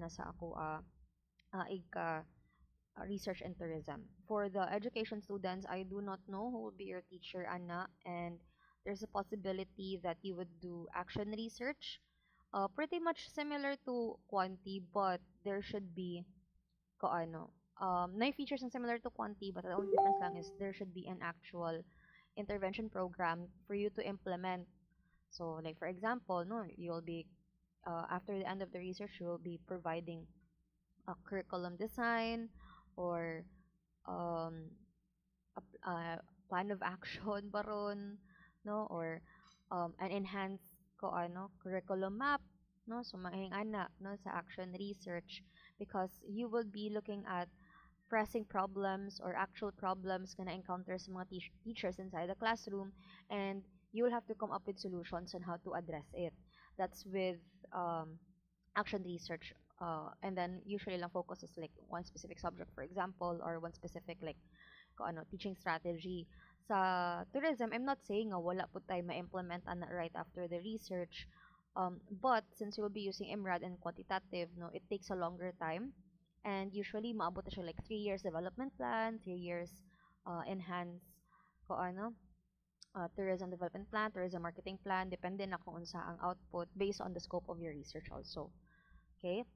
na sa ako ika research and tourism. For the education students, I do not know who will be your teacher, Anna, and there's a possibility that you would do action research. Pretty much similar to Quanti, but there should be ko ano, na features na similar to Quanti, but the only difference lang is there should be an actual intervention program for you to implement. So, like for example, no, you'll be after the end of the research, you will be providing a curriculum design or um, a plan of action baron, no, or an enhanced ko ano curriculum map, no, so maing ana no sa action research because you will be looking at pressing problems or actual problems gonna encounter sa mga teachers inside the classroom, and you will have to come up with solutions on how to address it. That's with um, action research, and then usually lang focus is like one specific subject, for example, or one specific like ano, teaching strategy. Sa tourism, I'm not saying nga wala po tayo ma-implement ana right after the research. But since you'll be using MRAD and quantitative, no, it takes a longer time. And usually, maabot na siya like 3 years development plan, 3 years enhance ko ano, tourism development plan, tourism marketing plan, depende na kung unsa ang output based on the scope of your research also. Okay?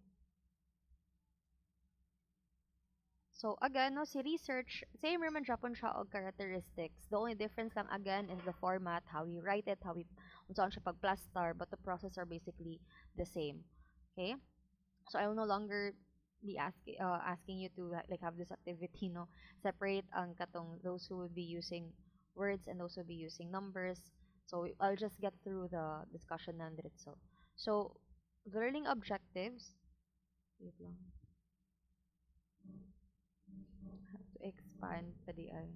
So again, no, si research, same naman Japon siya og characteristics. The only difference lang again is the format, how we write it, how we unsa siya pagplastar, but the process are basically the same. Okay? So I will no longer be asking you to like have this activity, no, separate ang katong those who would be using words and those who would be using numbers. So I'll just get through the discussion na diretso. So the learning objectives, wait lang. Have to expand pa di ay.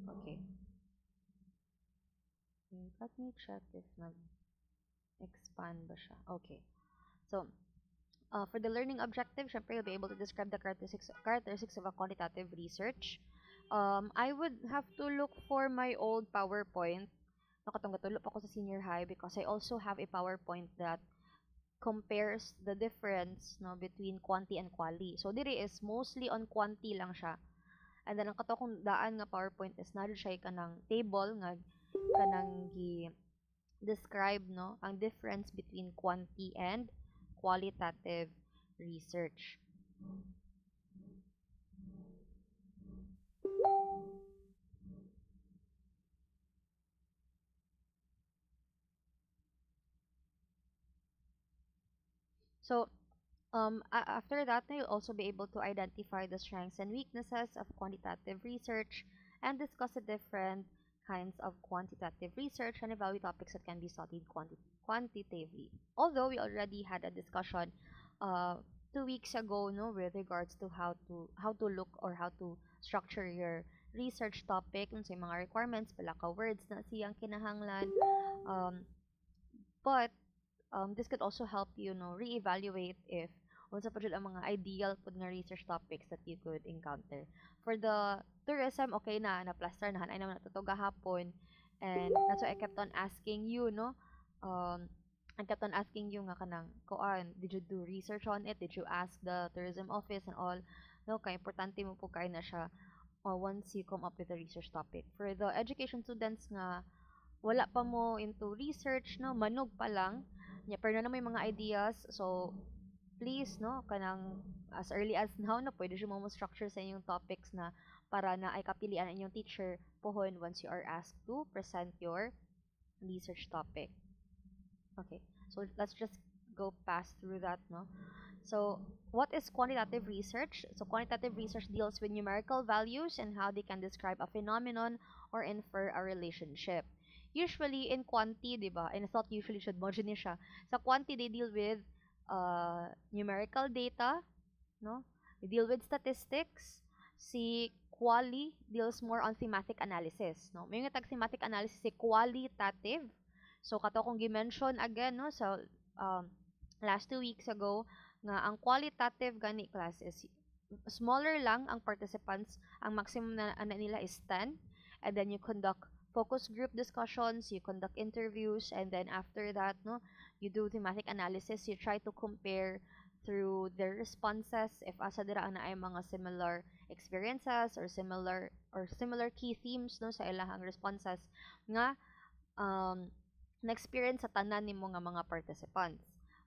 Okay. Let me check if nag-expand ba siya. Okay. So, for the learning objective, syempre you'll be able to describe the characteristics of a quantitative research. I would have to look for my old PowerPoint. Nakatulog ako sa senior high because I also have a PowerPoint that compares the difference no between quanti and quali. So diri is mostly on quanti lang siya. And then ang kato kong daan nga PowerPoint is na siya kanang table nga kanang gi describe no ang difference between quanti and qualitative research. So after that, you'll also be able to identify the strengths and weaknesses of quantitative research and discuss the different kinds of quantitative research and evaluate topics that can be studied quantitatively. Although we already had a discussion 2 weeks ago, no, with regards to how to look or how to structure your research topic, sa mga requirements, pala ka words na siyang kinahanglan, but this could also help you know reevaluate if unsa pa jud ang mga ideal pud nga research topics that you could encounter. For the tourism, okay na plaster na, ay naman natuto gahapon, and that's why I kept on asking you, no, I kept on asking you nga kanang kuan, did you do research on it, did you ask the tourism office and all, no, kay importante mo po kay na siya once you come up with a research topic. For the education students nga wala pa mo into research, no, manog pa lang, pero na may mga ideas, so please, no, kanang as early as now na pwede siya mo structure sa inyong topics na para na ay kapilian ang inyong teacher pohon once you are asked to present your research topic. Okay, so let's just go past through that, no. So what is quantitative research? So quantitative research deals with numerical values and how they can describe a phenomenon or infer a relationship. Usually in quanti, di ba? And it's not usually, should mo siya. Sa quanti, they deal with numerical data, no? They deal with statistics. Si quali deals more on thematic analysis, no? May nga tag thematic analysis si qualitative. So kato kong gi-mention again, no, so last 2 weeks ago nga ang qualitative gani class is smaller lang ang participants, ang maximum na nila is 10, and then you conduct focus group discussions, you conduct interviews, and then after that, no, you do thematic analysis. You try to compare through their responses if asa dira ana ay mga similar experiences or similar key themes no sa ilahang responses nga um, na-experience sa tanan nimo nga mga participants.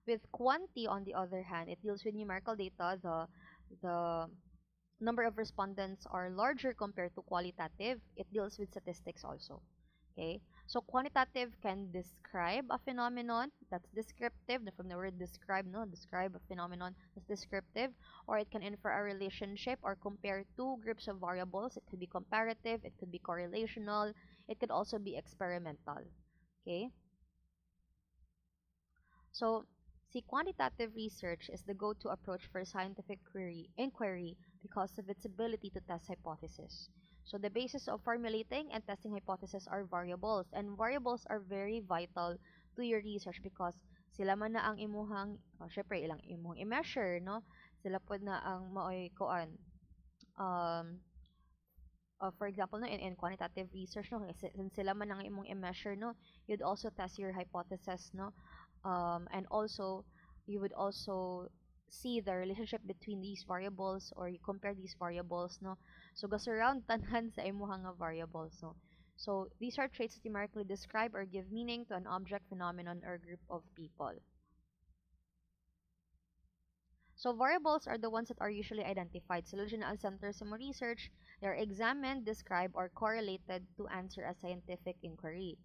With quantity, on the other hand, it deals with numerical data. The number of respondents are larger compared to qualitative. It deals with statistics also. Okay, so quantitative can describe a phenomenon that's descriptive from the word describe, no, describe a phenomenon that's descriptive, or it can infer a relationship or compare two groups of variables. It could be comparative, it could be correlational, it could also be experimental. Okay, so see, quantitative research is the go-to approach for scientific inquiry because of its ability to test hypotheses. So the basis of formulating and testing hypotheses are variables, and variables are very vital to your research because sila man na ang imuhang, syempre ilang imuhang i-measure, no? Sila pod na ang maoy kuan. Um, for example, no, in quantitative research, no, since sila man ang imong i-measure, no, you'd also test your hypothesis, no, and also you would also see the relationship between these variables or you compare these variables no so gasurround tanan sa imuhang nga variables no so these are traits that numerically describe or give meaning to an object phenomenon or group of people. So variables are the ones that are usually identified. Sila dyan ang center sa mo research. They are examined, described, or correlated to answer a scientific inquiry.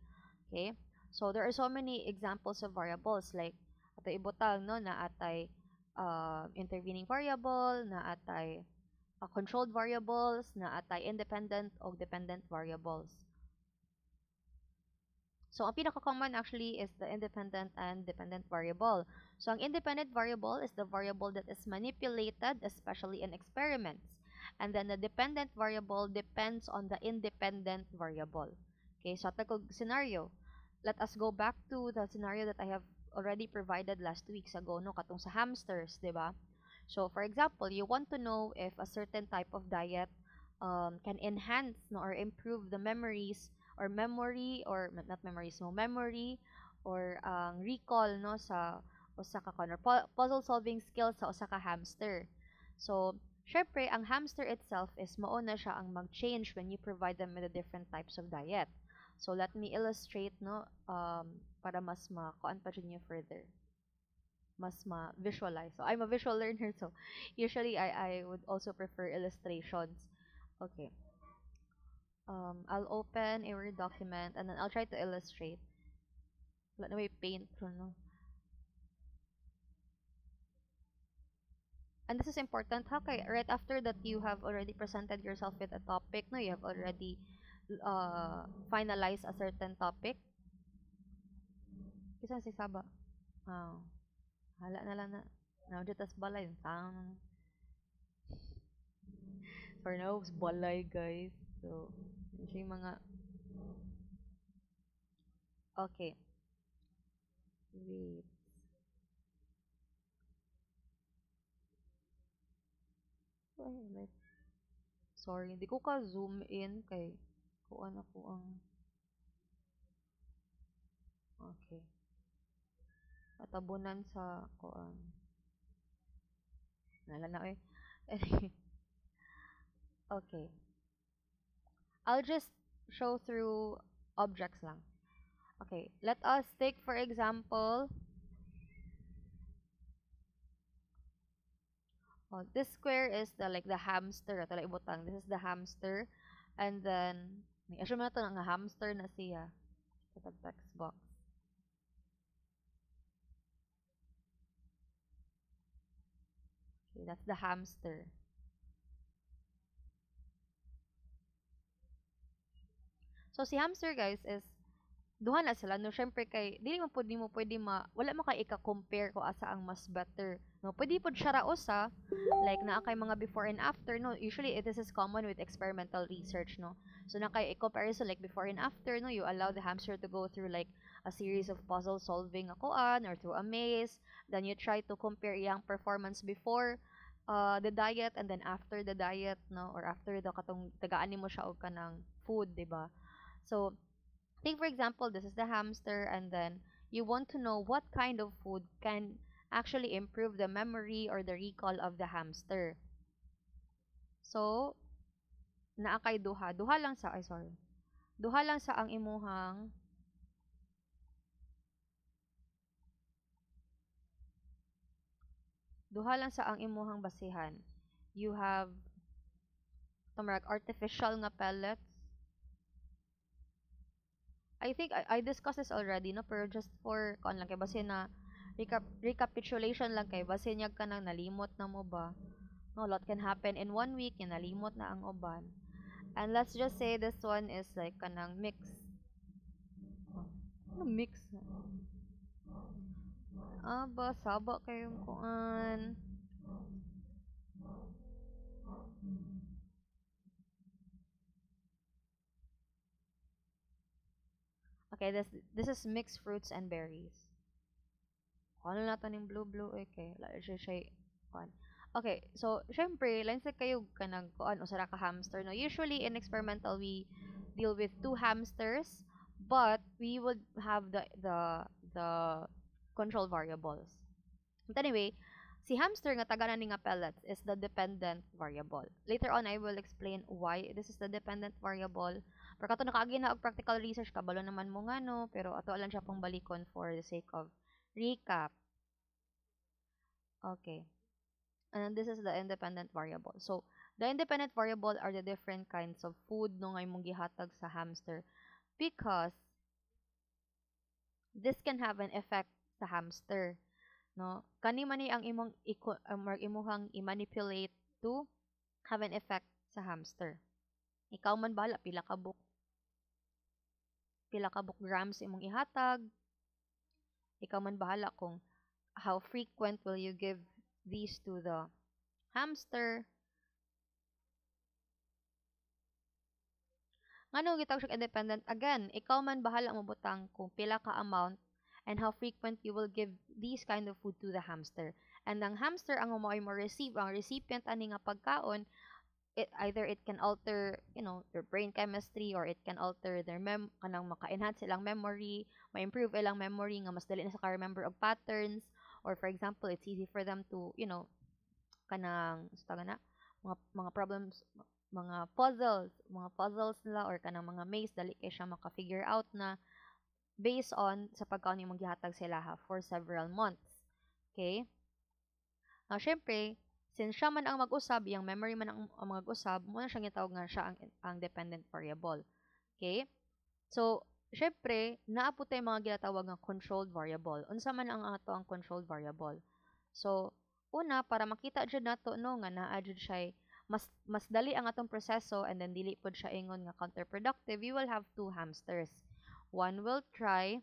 Okay? So there are so many examples of variables like atay ibutang no na atay intervening variable, na atay controlled variables, na atay independent o dependent variables. So ang pinaka-common actually is the independent and dependent variable. So ang independent variable is the variable that is manipulated, especially in experiments. And then the dependent variable depends on the independent variable. Okay, so tagog scenario. Let us go back to the scenario that I have already provided last weeks ago, no, katong sa hamsters, di ba? So, for example, you want to know if a certain type of diet can enhance no, or improve the memories or memory or not memories, no, memory or recall no sa usa ka or puzzle solving skills sa usa ka hamster. So, syempre, ang hamster itself is mauna siya ang mag-change when you provide them with the different types of diet. So let me illustrate no para mas ma-kuan pa niyo further. Mas ma-visualize. So I'm a visual learner so usually I would also prefer illustrations. Okay. I'll open a Word document and then I'll try to illustrate. Let me paint no. And this is important. Okay, right after that you have already presented yourself with a topic, no, you have already finalized a certain topic. Kisan si Saba? Oh. Hala na lang na. Now, tas balay. For now, balay, guys. So, yun siya yung mga... Okay. Wait. Wait. Sorry, hindi ko ka-zoom in kay kuan ako ang... Okay. Patabunan sa kuan. Nala na eh. Okay. I'll just show through objects lang. Okay, let us take for example this square is the hamster ato ibutang. This is the hamster and then may assume na to nga hamster na siya sa text box. Okay, that's the hamster. So si hamster guys is duha na sila no syempre kay dili mo pwede wala mo kay ika-compare ko asa ang mas better no pwede pod siya raos sa like naa kay mga before and after no usually this is common with experimental research no so na kay comparison like before and after no you allow the hamster to go through like a series of puzzle solving akoan or through a maze then you try to compare iyang performance before the diet and then after the diet no or after the katong tagaan nimo siya og kanang food di ba so Think for example, this is the hamster, and then you want to know what kind of food can actually improve the memory or the recall of the hamster. So, naa kay duha. Duha lang sa, ay sorry. Duha lang sa ang imuhang, duha lang sa ang imuhang basihan. You have, tumarag, artificial nga pellets. I think I discussed this already, no? Pero just for, kung lang kay, base na, recapitulation lang kay, base niya ka nang nalimot na mo ba? No, a lot can happen in 1 week, nalimot na ang uban. And let's just say this one is like kanang mix. Ano mix? Aba, saba kayong kuan. Okay, this is mixed fruits and berries. Ano na to ning blue okay. Lalo siya kuan. Okay, so syempre, lain sa kayo kanang kuan usara ka hamster no. Usually in experimental we deal with two hamsters, but we would have the control variables. But anyway, si hamster nga taga ni nga pellets is the dependent variable. Later on, I will explain why this is the dependent variable. Pero kato nakaagi na og practical research kabalo naman mo nga no, pero ato lang siya pong balikon for the sake of recap. Okay. And this is the independent variable. So, the independent variable are the different kinds of food no nga imong gihatag sa hamster because this can have an effect sa hamster. No, kani man ni ang imuhang i-manipulate to have an effect sa hamster. Ikaw man bahala pila ka book grams imong ihatag. Ikaw man bahala kung how frequent will you give these to the hamster. Ngano gitawag siya independent? Again, ikaw man bahala mo butang kung pila ka amount and how frequent you will give these kind of food to the hamster. And ang hamster ang mo receive, ang recipient ani nga pagkaon, it can alter, their brain chemistry, or it can alter their kanang maka-enhance silang memory, ma-improve ilang memory nga mas dali na sa ka-remember og patterns, or for example, it's easy for them to, kanang sa na mga problems, mga puzzles nila, or kanang mga maze dali kay siya maka-figure out na based on sa pagkaon yung maghihatag sila for several months. Okay? Now, syempre, since siya man ang mag-usab, yung memory man ang mag-usab, muna siyang itawag nga siya ang dependent variable. Okay? So, syempre, naapo tayo mga ginatawag nga controlled variable. Unsa man ang ato ang controlled variable? So, una, para makita dyan nato no, nga naa dyan siya mas dali ang atong proseso, and then dili pod siya ingon nga counterproductive, you will have two hamsters. One will try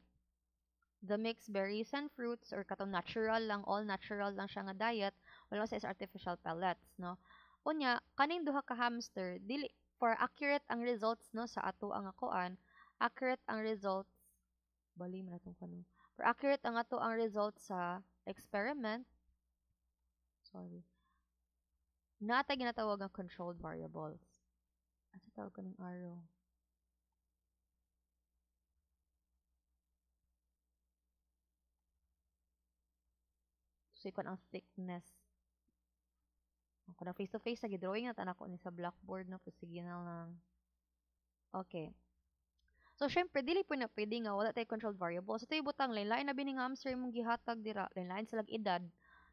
the mixed berries and fruits, or katong natural lang, all natural lang siya nga diet, wala sa is artificial pellets, no? Unya, kaning duha ka hamster, dili for accurate ang results no sa ato ang akuan, accurate ang results, bali man atong kanang. For accurate ang ato ang results sa experiment, sorry. Natay ginatawag ang controlled variables. Asa tawag kaning arrow? So, ikon ang thickness. Ako na face-to-face, lagi drawing na tanak ko ni sa blackboard na, sige na lang. Okay. So, syempre, dili po na pwede nga, wala tayo controlled variable. So, tayo butang, lain-lain na bining hamster mong gihatag dira, lain-lain silang edad,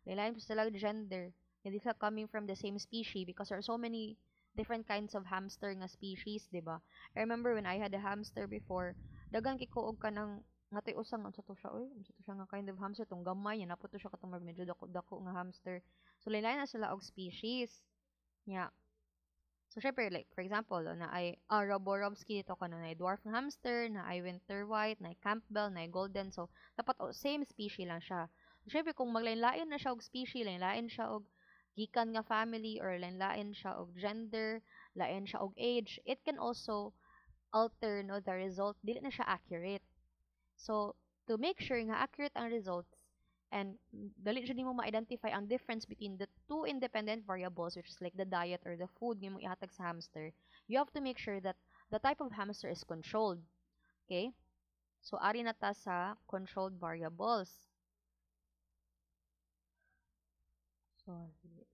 lain-lain silang gender, hindi sila coming from the same species because there are so many different kinds of hamster nga species, di ba? I remember when I had a hamster before, dagan kiko og kanang nga tay usang unsa to siya oy, unsa to siya nga kind of hamster tong gamay yan napo to siya katong medyo dako nga hamster. So lain na sila og species. Yeah. So syempre like for example, na ay Roborovski dito kano na dwarf nga hamster, na ay winter white, na ay Campbell, na ay golden. So dapat same species lang siya. So syempre kung maglain-lain na siya og species, lain-lain siya og gikan nga family, or lain-lain siya og gender, lain siya og age, it can also alter no the result, dili na siya accurate. So, to make sure nga accurate ang results, and dali jud nimo ma-identify ang difference between the two independent variables, which is like the diet or the food nga mo ihatag sa hamster, you have to make sure that the type of hamster is controlled. Okay? So, ari na ta sa controlled variables. Sorry.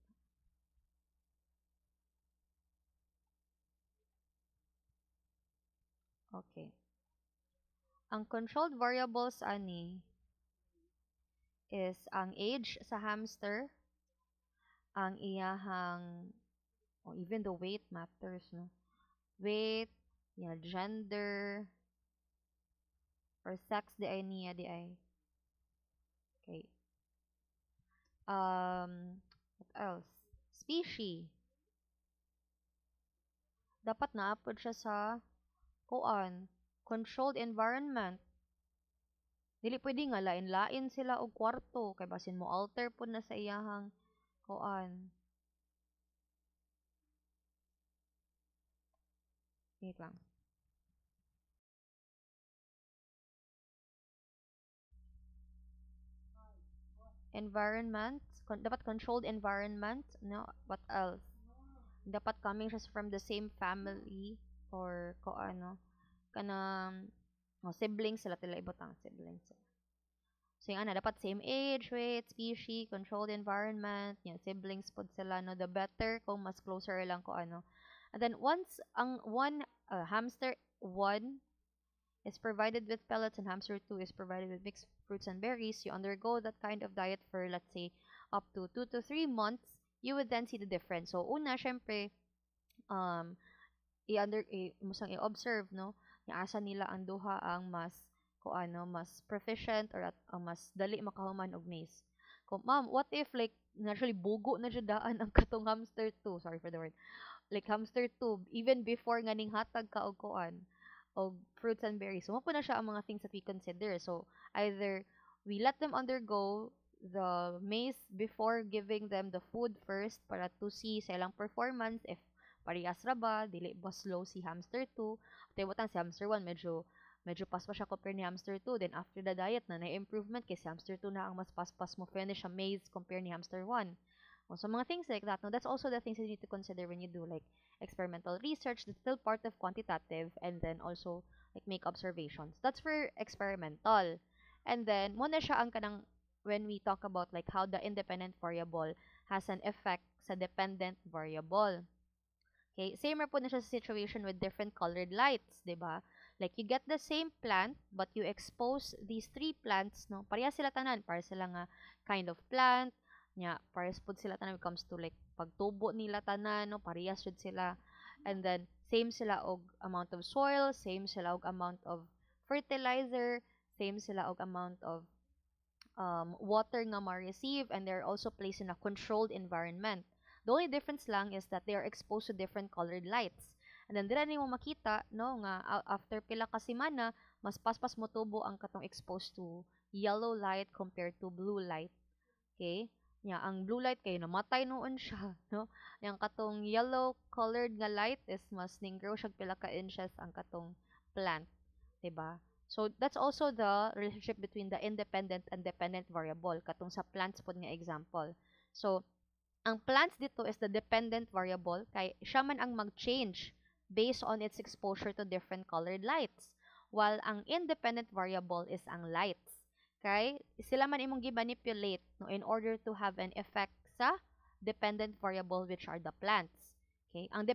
Okay. Ang controlled variables ani is ang age sa hamster, ang iyahang, oh, even the weight matters, no? Weight, yeah, gender, or sex di ay niya di ay. Okay. What else? Species. Dapat naapod siya sa kuan, controlled environment. Dili pwede nga lain-lain sila og kwarto kay basin mo alter pud na sa iyahang kuan. Wait lang. Environment, dapat controlled environment, no? What else? Dapat coming siya from the same family or ko ano kanang oh, siblings sila tila ibutang siblings. So yung dapat same age, weight, species, controlled environment, yan, siblings pod sila, no? The better kung mas closer lang ko ano. And then once ang one hamster one is provided with pellets and hamster 2 is provided with mixed fruits and berries, you undergo that kind of diet for, let's say, up to 2 to 3 months, you would then see the difference. So, una, syempre, um, musang i-observe, no? Yung asa nila ang duha ang mas, ko ano, mas proficient or ang mas dali makahuman og maze. Kung, ma'am, what if, like, naturally, bugo na dyan daan ang katong hamster 2, sorry for the word, like hamster tube even before nga ning hatag ka og kuan og fruits and berries. So mo po na siya ang mga things that we consider. So either we let them undergo the maze before giving them the food first para to see sa ilang performance if parehas ra ba, dili ba slow si hamster 2. Tibutan si hamster 1 medyo paspas siya compare ni hamster 2. Then after the diet na improvement kay si hamster 2 na ang mas paspas mo finish a maze compare ni hamster 1. Oh, so mga things like that. No, that's also the things that you need to consider when you do like experimental research. That's still part of quantitative, and then also like make observations. That's for experimental. And then mo na siya ang kanang when we talk about like how the independent variable has an effect sa dependent variable. Okay, same ra po na siya sa situation with different colored lights, 'di ba? Like you get the same plant but you expose these three plants, no? Pareha sila tanan, para sila nga kind of plant, nya parehas pud sila tanan when it comes to like pagtubo nila tanan, no? Parehas jud sila. And then same sila og amount of soil, same sila og amount of fertilizer, same sila og amount of water nga ma-receive, and they're also placed in a controlled environment. The only difference lang is that they are exposed to different colored lights. And then dira nimo makita no nga after pila ka semana mas paspas mo tubo ang katong exposed to yellow light compared to blue light. Okay? Nya ang blue light kay namatay noon siya, no? Yang katong yellow colored nga light is mas ning-grow siya pila ka inches ang katong plant, 'di ba? So that's also the relationship between the independent and dependent variable katong sa plants pod nga example. So ang plants dito is the dependent variable kay siya man ang mag-change based on its exposure to different colored lights. While ang independent variable is ang lights. Kay sila man imong gi-manipulate no, in order to have an effect sa dependent variable which are the plants. Okay? Ang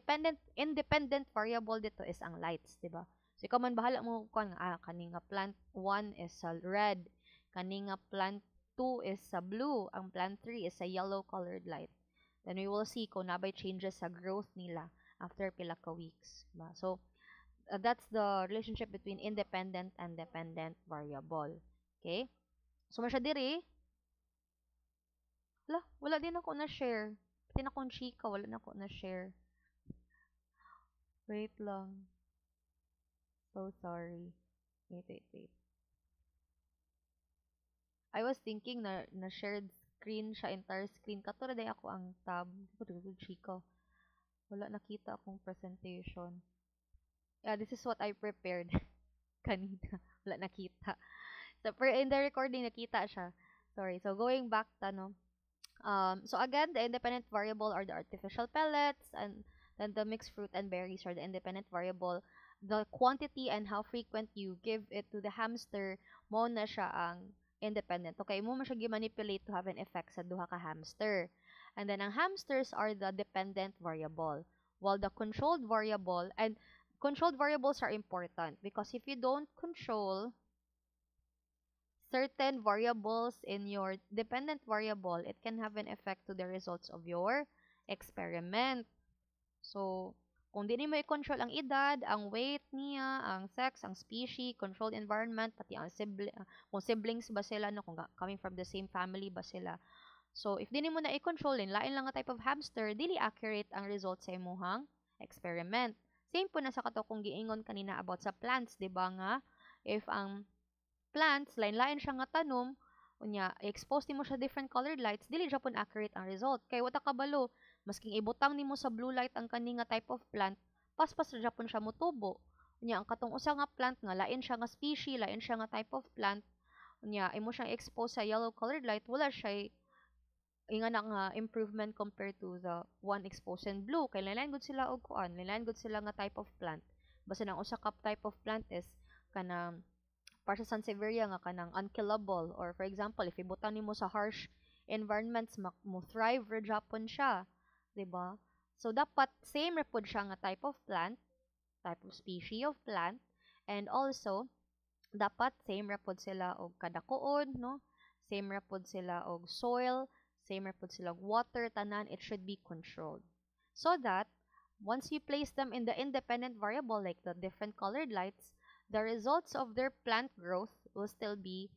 independent variable dito is ang lights, di ba? So ikaw man bahala mo kung kani nga plant 1 is sa red, kani nga plant 2 is sa blue, ang plant 3 is sa yellow colored light. Then we will see kung nabay changes sa growth nila after pila ka weeks. Diba? So, that's the relationship between independent and dependent variable. Okay? So, masya diri, wala din ako na-share. Pati na akong chika, wala na ako na-share. Wait lang. So sorry. Wait. I was thinking na shared screen siya, entire screen. Kato na ako ang tab. Chika. Wala nakita akong presentation. Yeah, this is what I prepared kanina. Wala nakita. So, in the recording, nakita siya. Sorry. So, going back, so again, the independent variable are the artificial pellets, and then the mixed fruit and berries are the independent variable. the quantity and how frequent you give it to the hamster, mo na siya ang independent. Okay, mo man siya gi-manipulate to have an effect sa duha ka hamster. And then ang hamsters are the dependent variable, while the controlled variable, and controlled variables are important because if you don't control certain variables in your dependent variable, it can have an effect to the results of your experiment. So, kung di mo i-control ang edad, ang weight niya, ang sex, ang species, controlled environment, pati ang kung siblings ba sila, no, kung coming from the same family ba sila. So, if di mo na i-control, lain lang nga type of hamster, dili accurate ang results sa imuhang experiment. Same po na sa kato kung giingon kanina about sa plants, di ba nga? If ang plants, lain-lain siya nga tanom, unya, expose nimo siya different colored lights, dili siya pun accurate ang result. Kay wata kabalo, masking ibutang nimo sa blue light ang kani nga type of plant, paspas ra pun siya motubo. Unya, ang katong usa nga plant nga lain siya nga species, lain siya nga type of plant, unya, imo siyang expose sa yellow colored light, wala siya inga na nga improvement compared to the one exposed in blue. Kay lain gud sila og kuan, lain gud sila nga type of plant. Basta nang usa ka type of plant is kanang para sa Sansevieria nga kanang unkillable, or for example if ibutan nimo sa harsh environments mo thrive ra Japon siya, 'di ba? So dapat same ra pud siya nga type of plant, type of species of plant, and also dapat same ra pud sila og kadakuon, no? Same ra pud sila og soil, same ra pud sila og water, tanan it should be controlled. So that once you place them in the independent variable like the different colored lights, the results of their plant growth will still be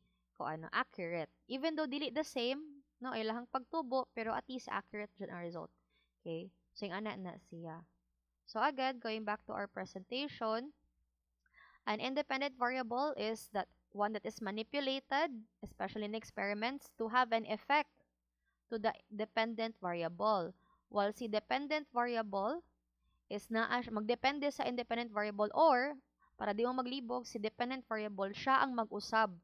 accurate. Even though dili the same, no, ilahang pagtubo, pero at least accurate dyan ang result. Okay? So, yung ana na siya. So, again, going back to our presentation, an independent variable is that one that is manipulated, especially in experiments, to have an effect to the dependent variable. While si dependent variable is magdepende sa independent variable, or para di mo maglibog, si dependent variable siya ang mag-usab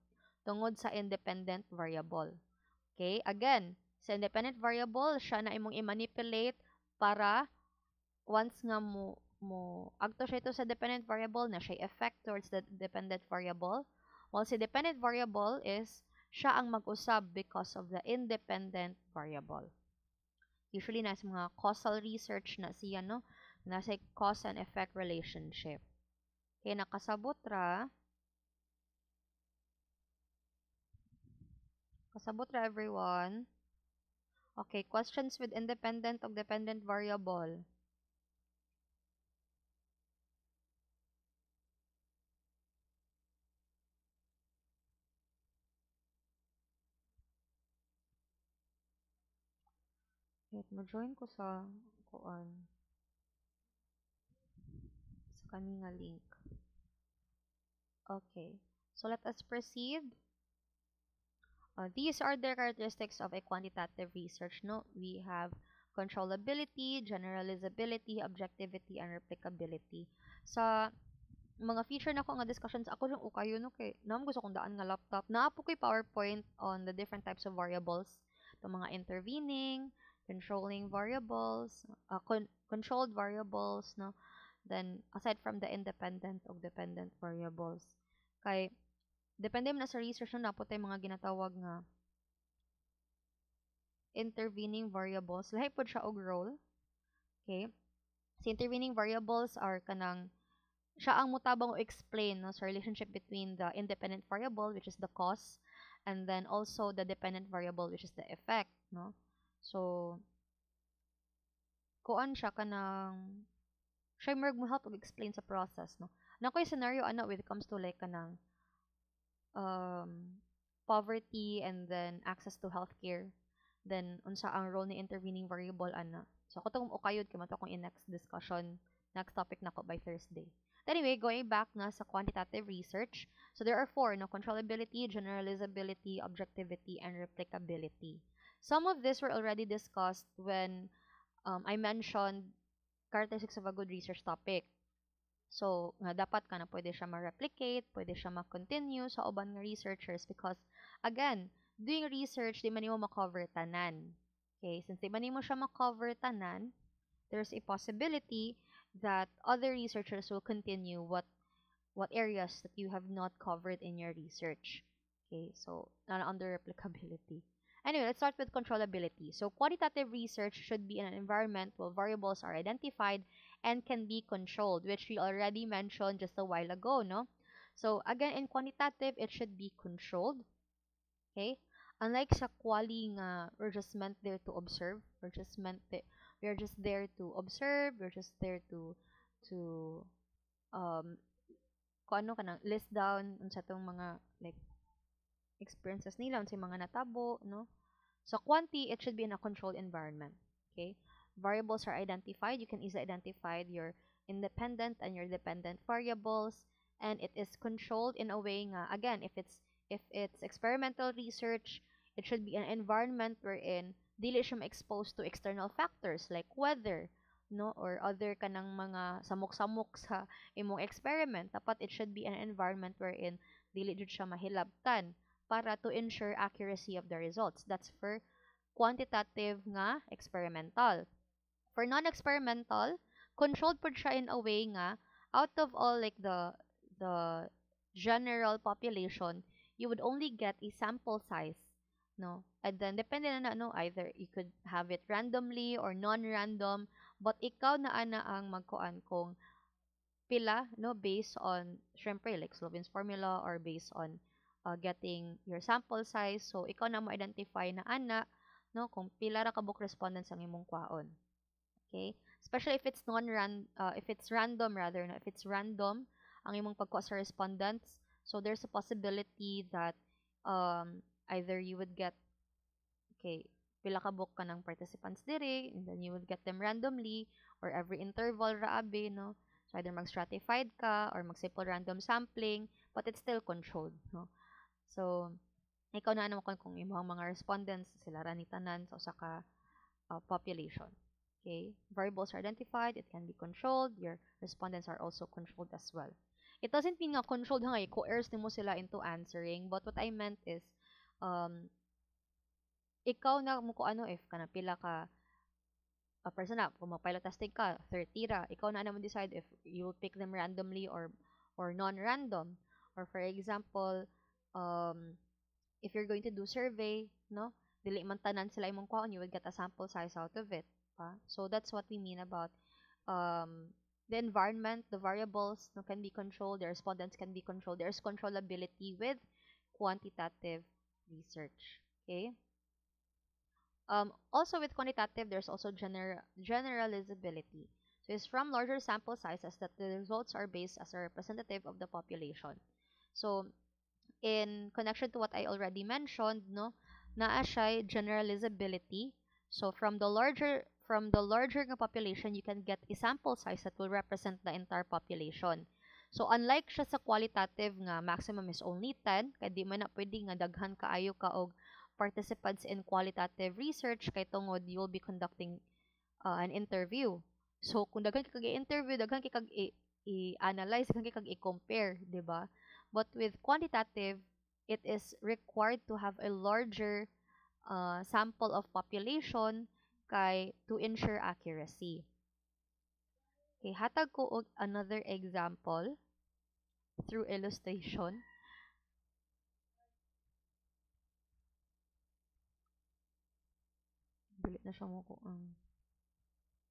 tungod sa independent variable. Okay? Again, sa independent variable, siya na imong i-manipulate para once nga mo agto siya ito sa dependent variable na siya effect towards the dependent variable. While si dependent variable is siya ang mag-usab because of the independent variable. Usually, nasa mga causal research na siya, no? Nasa cause and effect relationship. Kaya nakasabot ra. Kasabot ra everyone. Okay, questions with independent o dependent variable. Wait, mag-join ko sa kuan. Sa kaninga link. Okay. So let us proceed. These are the characteristics of a quantitative research. No, we have controllability, generalizability, objectivity, and replicability. Sa mga feature na ko nga discussions, ako yung ukayo no kay nam gusto kong daan nga laptop. Naapo ko'y PowerPoint on the different types of variables. The mga intervening, controlling variables, controlled variables, no. Then aside from the independent o dependent variables. Kay depende man na sa research no, napot tay mga ginatawag nga intervening variables. Lahi po siya og role. Okay? So intervening variables are kanang siya ang mutabang o explain no, sa relationship between the independent variable, which is the cause, and then also the dependent variable, which is the effect, no. So kuan siya kanang siya mo help og explain sa process, no. Na ko'y scenario ana when it comes to like kanang poverty and then access to healthcare, then unsa ang role ni intervening variable ana. So ako tong ukayod kay mato kong in next discussion, next topic nako by Thursday. Anyway, going back na sa quantitative research, so there are four, no, controllability, generalizability, objectivity, and replicability. Some of this were already discussed when I mentioned characteristics of a good research topic. So, nga dapat ka na pwede siya ma-replicate, pwede siya ma-continue sa uban nga researchers because, again, doing research, di man mo ma-cover tanan. Okay? Since di man mo siya ma-cover tanan, there's a possibility that other researchers will continue what areas that you have not covered in your research. Okay, so not under replicability. Anyway, let's start with controllability. So quantitative research should be in an environment where variables are identified and can be controlled, which we already mentioned just a while ago, no? So again, in quantitative, it should be controlled. Okay? Unlike sa quali nga, we're just meant there to observe. We're just there to observe. We're just there to um kung ano kanang list down unsa tong mga like experiences nila unsay mga natabo, no? So quanti, it should be in a controlled environment. Okay? Variables are identified. You can easily identify your independent and your dependent variables, and it is controlled in a way nga again, if it's experimental research, it should be an environment wherein dili siya ma-exposed to external factors like weather, no, or other kanang mga samok-samok sa imong experiment. Dapat it should be an environment wherein dili jud siya mahilabtan para to ensure accuracy of the results. That's for quantitative nga experimental. For non-experimental, controlled po siya in a way nga out of all like the general population, you would only get a sample size, no? And then depende na no, either you could have it randomly or non-random, but ikaw na ana ang magkuan kung pila, no, based on syempre like Sloven's formula or based on getting your sample size. So ikaw na mo identify na ana, no, kung pila ra ka book respondents ang imong kwaon. Okay? Especially if it's random rather, no, if it's random ang imong pagkuha sa respondents, so there's a possibility that either you would get okay, pila ka book ka ng participants diri, and then you would get them randomly or every interval ra abi, no? So either mag-stratified ka or mag-simple random sampling, but it's still controlled, no? So ikaw na naman kung imong mga respondents sila ra ni tanan sa usa ka population. Okay? Variables are identified, it can be controlled, your respondents are also controlled as well. It doesn't mean nga controlled nga coerce nimo sila into answering, but what I meant is um ikaw na mo ko ano if kana pila ka a person na kung mag-pilot testing ka 30 ra, ikaw na naman decide if you will pick them randomly or non-random, or for example if you're going to do survey, no, dili man tanan sila imong kwaon, you will get a sample size out of it, pa. So that's what we mean about the environment, the variables, no, can be controlled, the respondents can be controlled. There's controllability with quantitative research. Okay. Also with quantitative, there's also generalizability. So it's from larger sample sizes that the results are based as a representative of the population. So in connection to what I already mentioned, no, naa siya generalizability. So from the larger nga population, you can get a sample size that will represent the entire population. So unlike siya sa qualitative nga maximum is only 10, kaya di man na pwede nga daghan kaayo ka og participants in qualitative research kay tungod you'll be conducting an interview. So kung daghan kay kag-interview, daghan kay kag i-analyze, daghan kay kag i-compare, di ba? But with quantitative, it is required to have a larger sample of population to ensure accuracy. Okay, hatag ko og another example through illustration. Dili na siya mo ko ang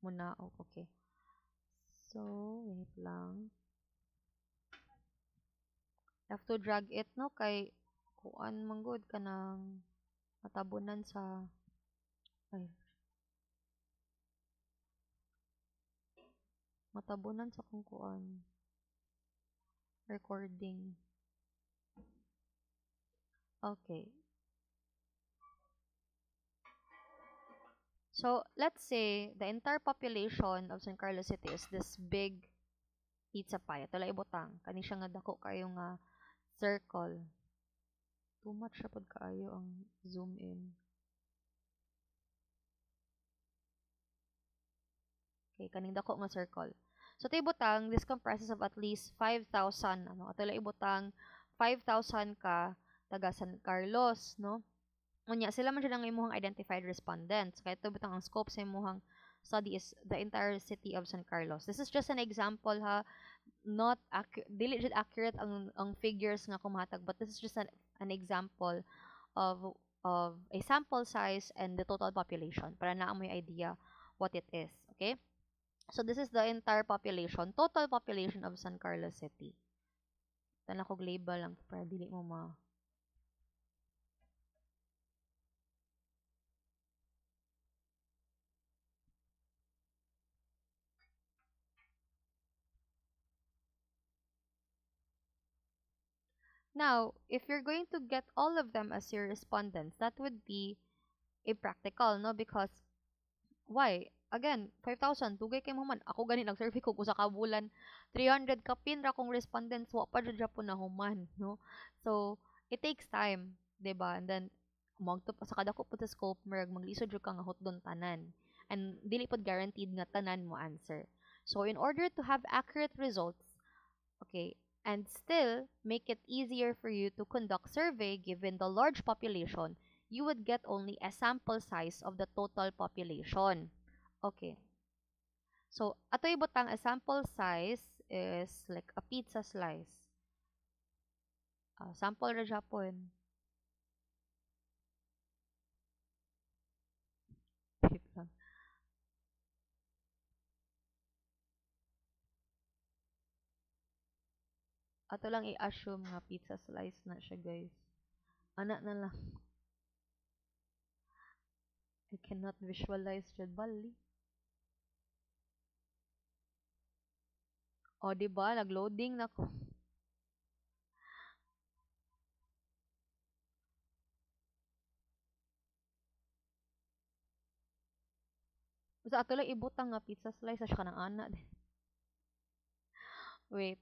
munaog. Okay. So, wait lang. Have to drag it, no? Kay kuan manggod ka ng matabunan sa ay matabunan sa kung kuan recording. Okay. So, let's say the entire population of San Carlos City is this big pizza pie. Ito lang ibutang. Kani siya nga dako kayo nga circle. Too much siya pod kaayo ang zoom in. Okay, kaning dako nga circle. So, ito ibutang, this comprises of at least 5,000. Ano? Ito lang ibutang 5,000 ka taga San Carlos, no? Unya, sila man siya ang imuhang identified respondents. Kaya ito butang ang scope sa imuhang study is the entire city of San Carlos. This is just an example ha, not dili jud accurate ang figures nga kumatag, but this is just an example of a sample size and the total population para na mo idea what it is. Okay? So this is the entire population, total population of San Carlos City. Tala ko label lang para dili mo ma. Now, if you're going to get all of them as your respondents, that would be impractical, no? Because why? Again, 5,000, dugay kay mo man. Ako gani nag-survey ko usa ka bulan, 300 ka pin ra kong respondents, wa pa jud po na human, no? So, it takes time, 'di ba? And then magto sa kada ko po sa scope maglisod jud ka nga hotdon tanan. And dili pod guaranteed nga tanan mo answer. So, in order to have accurate results, okay, and still make it easier for you to conduct survey given the large population, you would get only a sample size of the total population. Okay. So, atoy butang a sample size is like a pizza slice. Sample ra Japon. Wait lang. Ato lang i-assume nga pizza slice na siya, guys. Ana na lang. I cannot visualize jud bali. O, di ba? Nag-loading na ko. Sa ato lang ibutang nga pizza slice sa siya ng ana. Wait.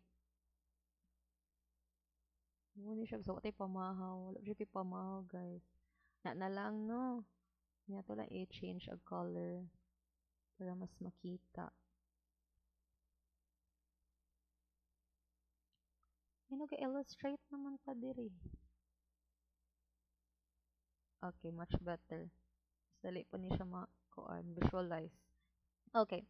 Muna siya. So, tay pamahaw. Wala siya kay pamahaw, guys. Na lang, no? Nga to lang i-change ang color para mas makita. May nag-illustrate naman pa diri. Okay, much better. Dali po ni siya visualize. Okay.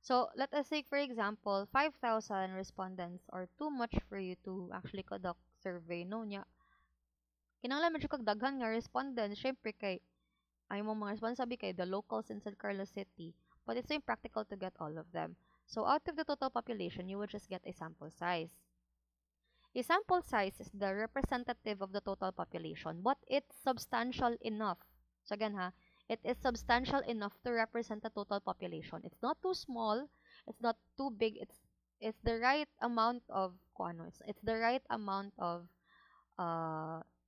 So, let us say, for example, 5,000 respondents are too much for you to actually conduct survey. No, nya. Kinanglan man siya kag daghan nga respondents. Syempre, kay ay mo mga response sabi kay the locals in San Carlos City. But it's so impractical to get all of them. So, out of the total population, you would just get a sample size. A sample size is the representative of the total population, but it's substantial enough. So again ha, it is substantial enough to represent the total population. It's not too small, it's not too big, it's the right amount of it's the right amount of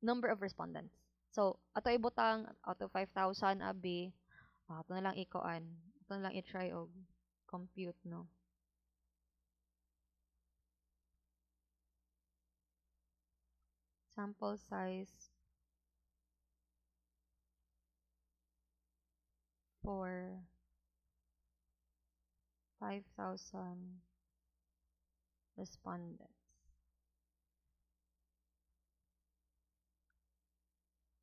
number of respondents. So, ato ibutang out of 5,000 abi, ato na lang ato na lang i-try og compute, no. Sample size for 5,000 respondents.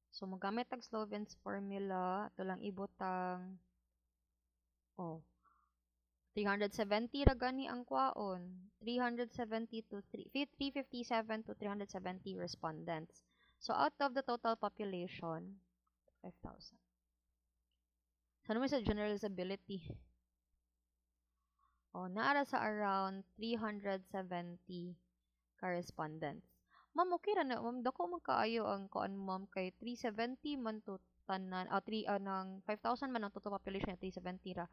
So, magamit ang Sloven's formula. Ito lang ibutang 370 ra gani ang kwaon. 370 to 357 to 370 respondents. So, out of the total population, 5,000. Ano mo sa generalizability? Naara sa around 370 correspondents. Ma'am, okay ra na. Ma'am, dako man kaayo ang kuan ma'am kay 370 man to tanan, 5,000 man ang total population at 370 ra.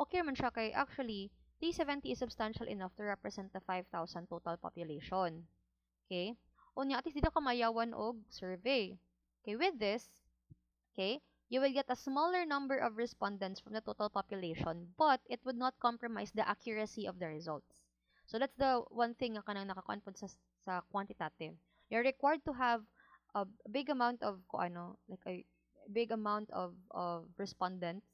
Okay man siya kay actually 370 is substantial enough to represent the 5,000 total population. Okay? Unya at least dito ka mayawan og survey. Okay, with this, okay, you will get a smaller number of respondents from the total population, but it would not compromise the accuracy of the results. So that's the one thing nga kanang nakakonpod sa quantitative. You're required to have a big amount of like a big amount of respondents.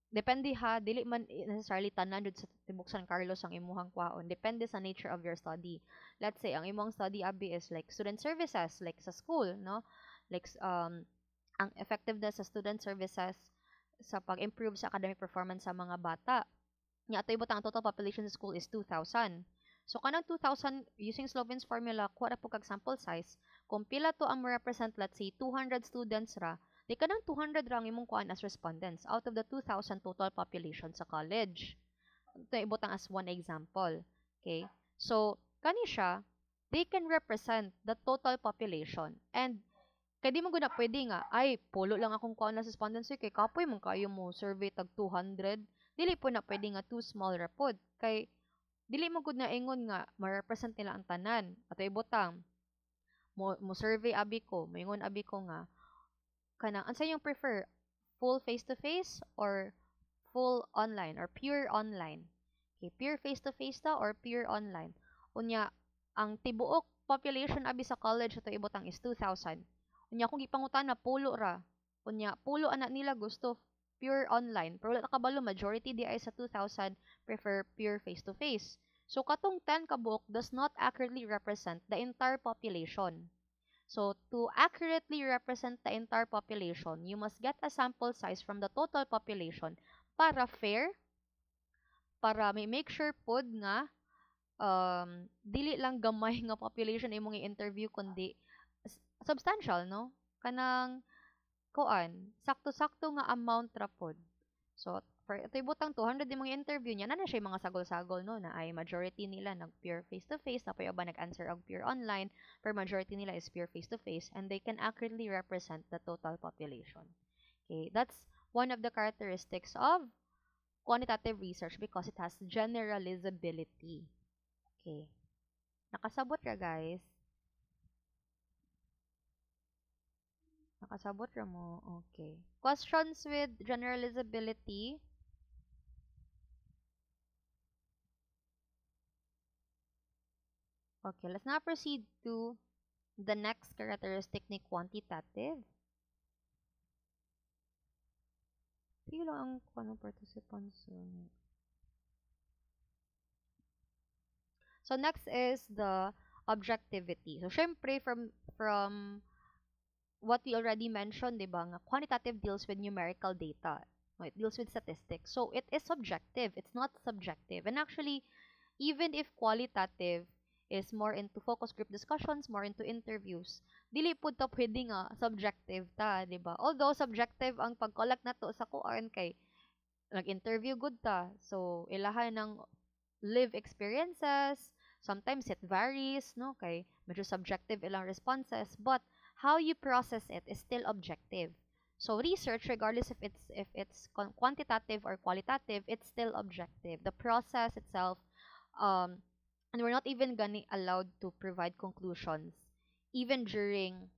Depende ha, dili man necessarily tanan jud sa tibok San Carlos ang imuhang kwaon. Depende sa nature of your study. Let's say ang imong study abi is like student services, like sa school, no? Like ang effectiveness sa student services sa pag-improve sa academic performance sa mga bata. Nya ato ibutang ang total population sa school is 2,000. So kanang 2,000 using Sloven's formula, kuha ra po kag sample size. Kung pila to ang represent, let's say 200 students ra, di kanang 200 ra ang imong kuan as respondents out of the 2,000 total population sa college. Ito ibutang as one example. Okay? So kani siya, they can represent the total population. And kay di mo gud na pwede nga, ay, pulo lang akong kuha na sa respondents kay kapoy mong kayo mo survey tag 200. Dili po na pwede nga too small ra pod. Kay dili mo gud na ingon nga ma-represent nila ang tanan. Ato ibutang mo survey abi ko, moingon abi ko nga kanang unsa yung prefer, full face to face or full online or pure online. Okay, pure face to face ta or pure online. Unya ang tibuok population abi sa college ato ibutang is 2,000. Unya kung gipangutan na pulo ra. Unya pulo anak nila gusto pure online. Pero wala kabalo majority di ay sa 2,000 prefer pure face to face. So katong 10 ka book does not accurately represent the entire population. So to accurately represent the entire population, you must get a sample size from the total population para fair, para may make sure pod nga dili lang gamay nga population imong i-interview kundi substantial, no? Kanang kuan, sakto-sakto nga amount ra pod. So, for ito ibutang 200 imong interview niya, na siya mga sagol-sagol, no? Na ay majority nila nag pure face-to-face, na pa nag-answer og pure online, pero majority nila is pure face-to-face, and they can accurately represent the total population. Okay, that's one of the characteristics of quantitative research because it has generalizability. Okay. Nakasabot ra, guys. Nakasabot ra mo. Okay. Questions with generalizability. Okay, let's now proceed to the next characteristic ni quantitative. Sige lang ang participants. So next is the objectivity. So syempre from what we already mentioned, 'di ba, nga quantitative deals with numerical data. No, it deals with statistics. So it is subjective. It's not subjective. And actually, even if qualitative is more into focus group discussions, more into interviews, dili pud ta pwede nga subjective ta, 'di ba? Although subjective ang pag-collect nato sa kuan kay nag-interview good ta. So ilahan ng live experiences, sometimes it varies, no? Kay medyo subjective ilang responses, but how you process it is still objective. So research, regardless if it's quantitative or qualitative, it's still objective. The process itself, um, and we're not even gonna allowed to provide conclusions, even during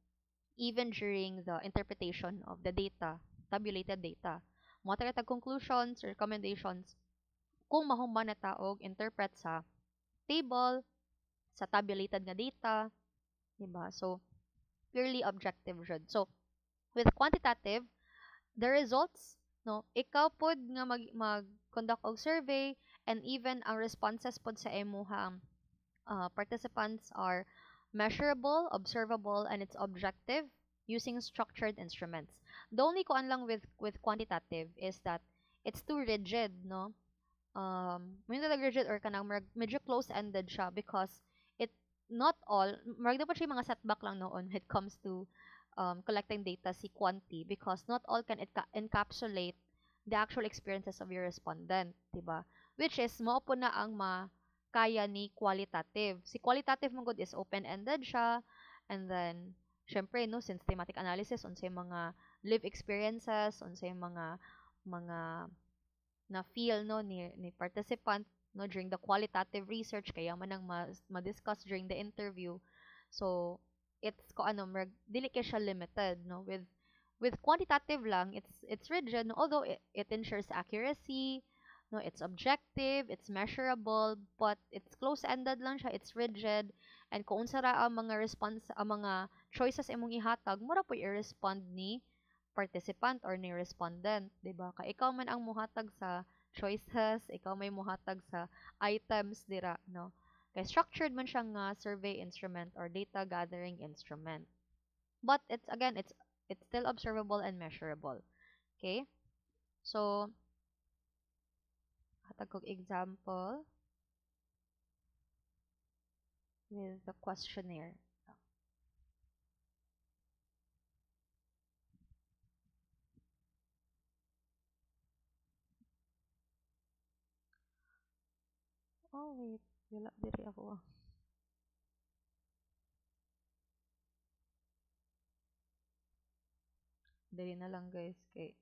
even during the interpretation of the data, tabulated data. Mo tag conclusions or recommendations kung mahuman na taog interpret sa table, sa tabulated nga data, di ba? So, purely objective jud. So, with quantitative, the results, no, ikaw pod nga mag-conduct og survey and even ang responses pod sa imuhang participants are measurable, observable, and it's objective using structured instruments. The only kuan lang with quantitative is that it's too rigid, no? May rigid or kanang medyo close-ended siya because it not all marag dapat siya mga setback lang noon when it comes to collecting data si quanti because not all can encapsulate the actual experiences of your respondent, diba? Which is mo po na ang kaya ni qualitative. Si qualitative mo good is open-ended siya, and then syempre no since thematic analysis unsay mga live experiences, unsay mga na feel no ni participant no during the qualitative research kaya man ang ma-discuss during the interview. So it's ko ano dili kay siya limited no with quantitative lang it's rigid no? Although it ensures accuracy no, it's objective, it's measurable, but it's close-ended lang siya, it's rigid, and kung unsa ra ang mga response ang mga choices imong ihatag mura po i-respond ni participant or ni respondent, 'di ba? Kay ikaw man ang muhatag sa choices, ikaw may muhatag sa items dira, no? Kay structured man siya nga survey instrument or data gathering instrument. But it's again, it's still observable and measurable. Okay? So, hatag kog example with the questionnaire. Oh, wait. Wala diri ako. Dali na lang guys kay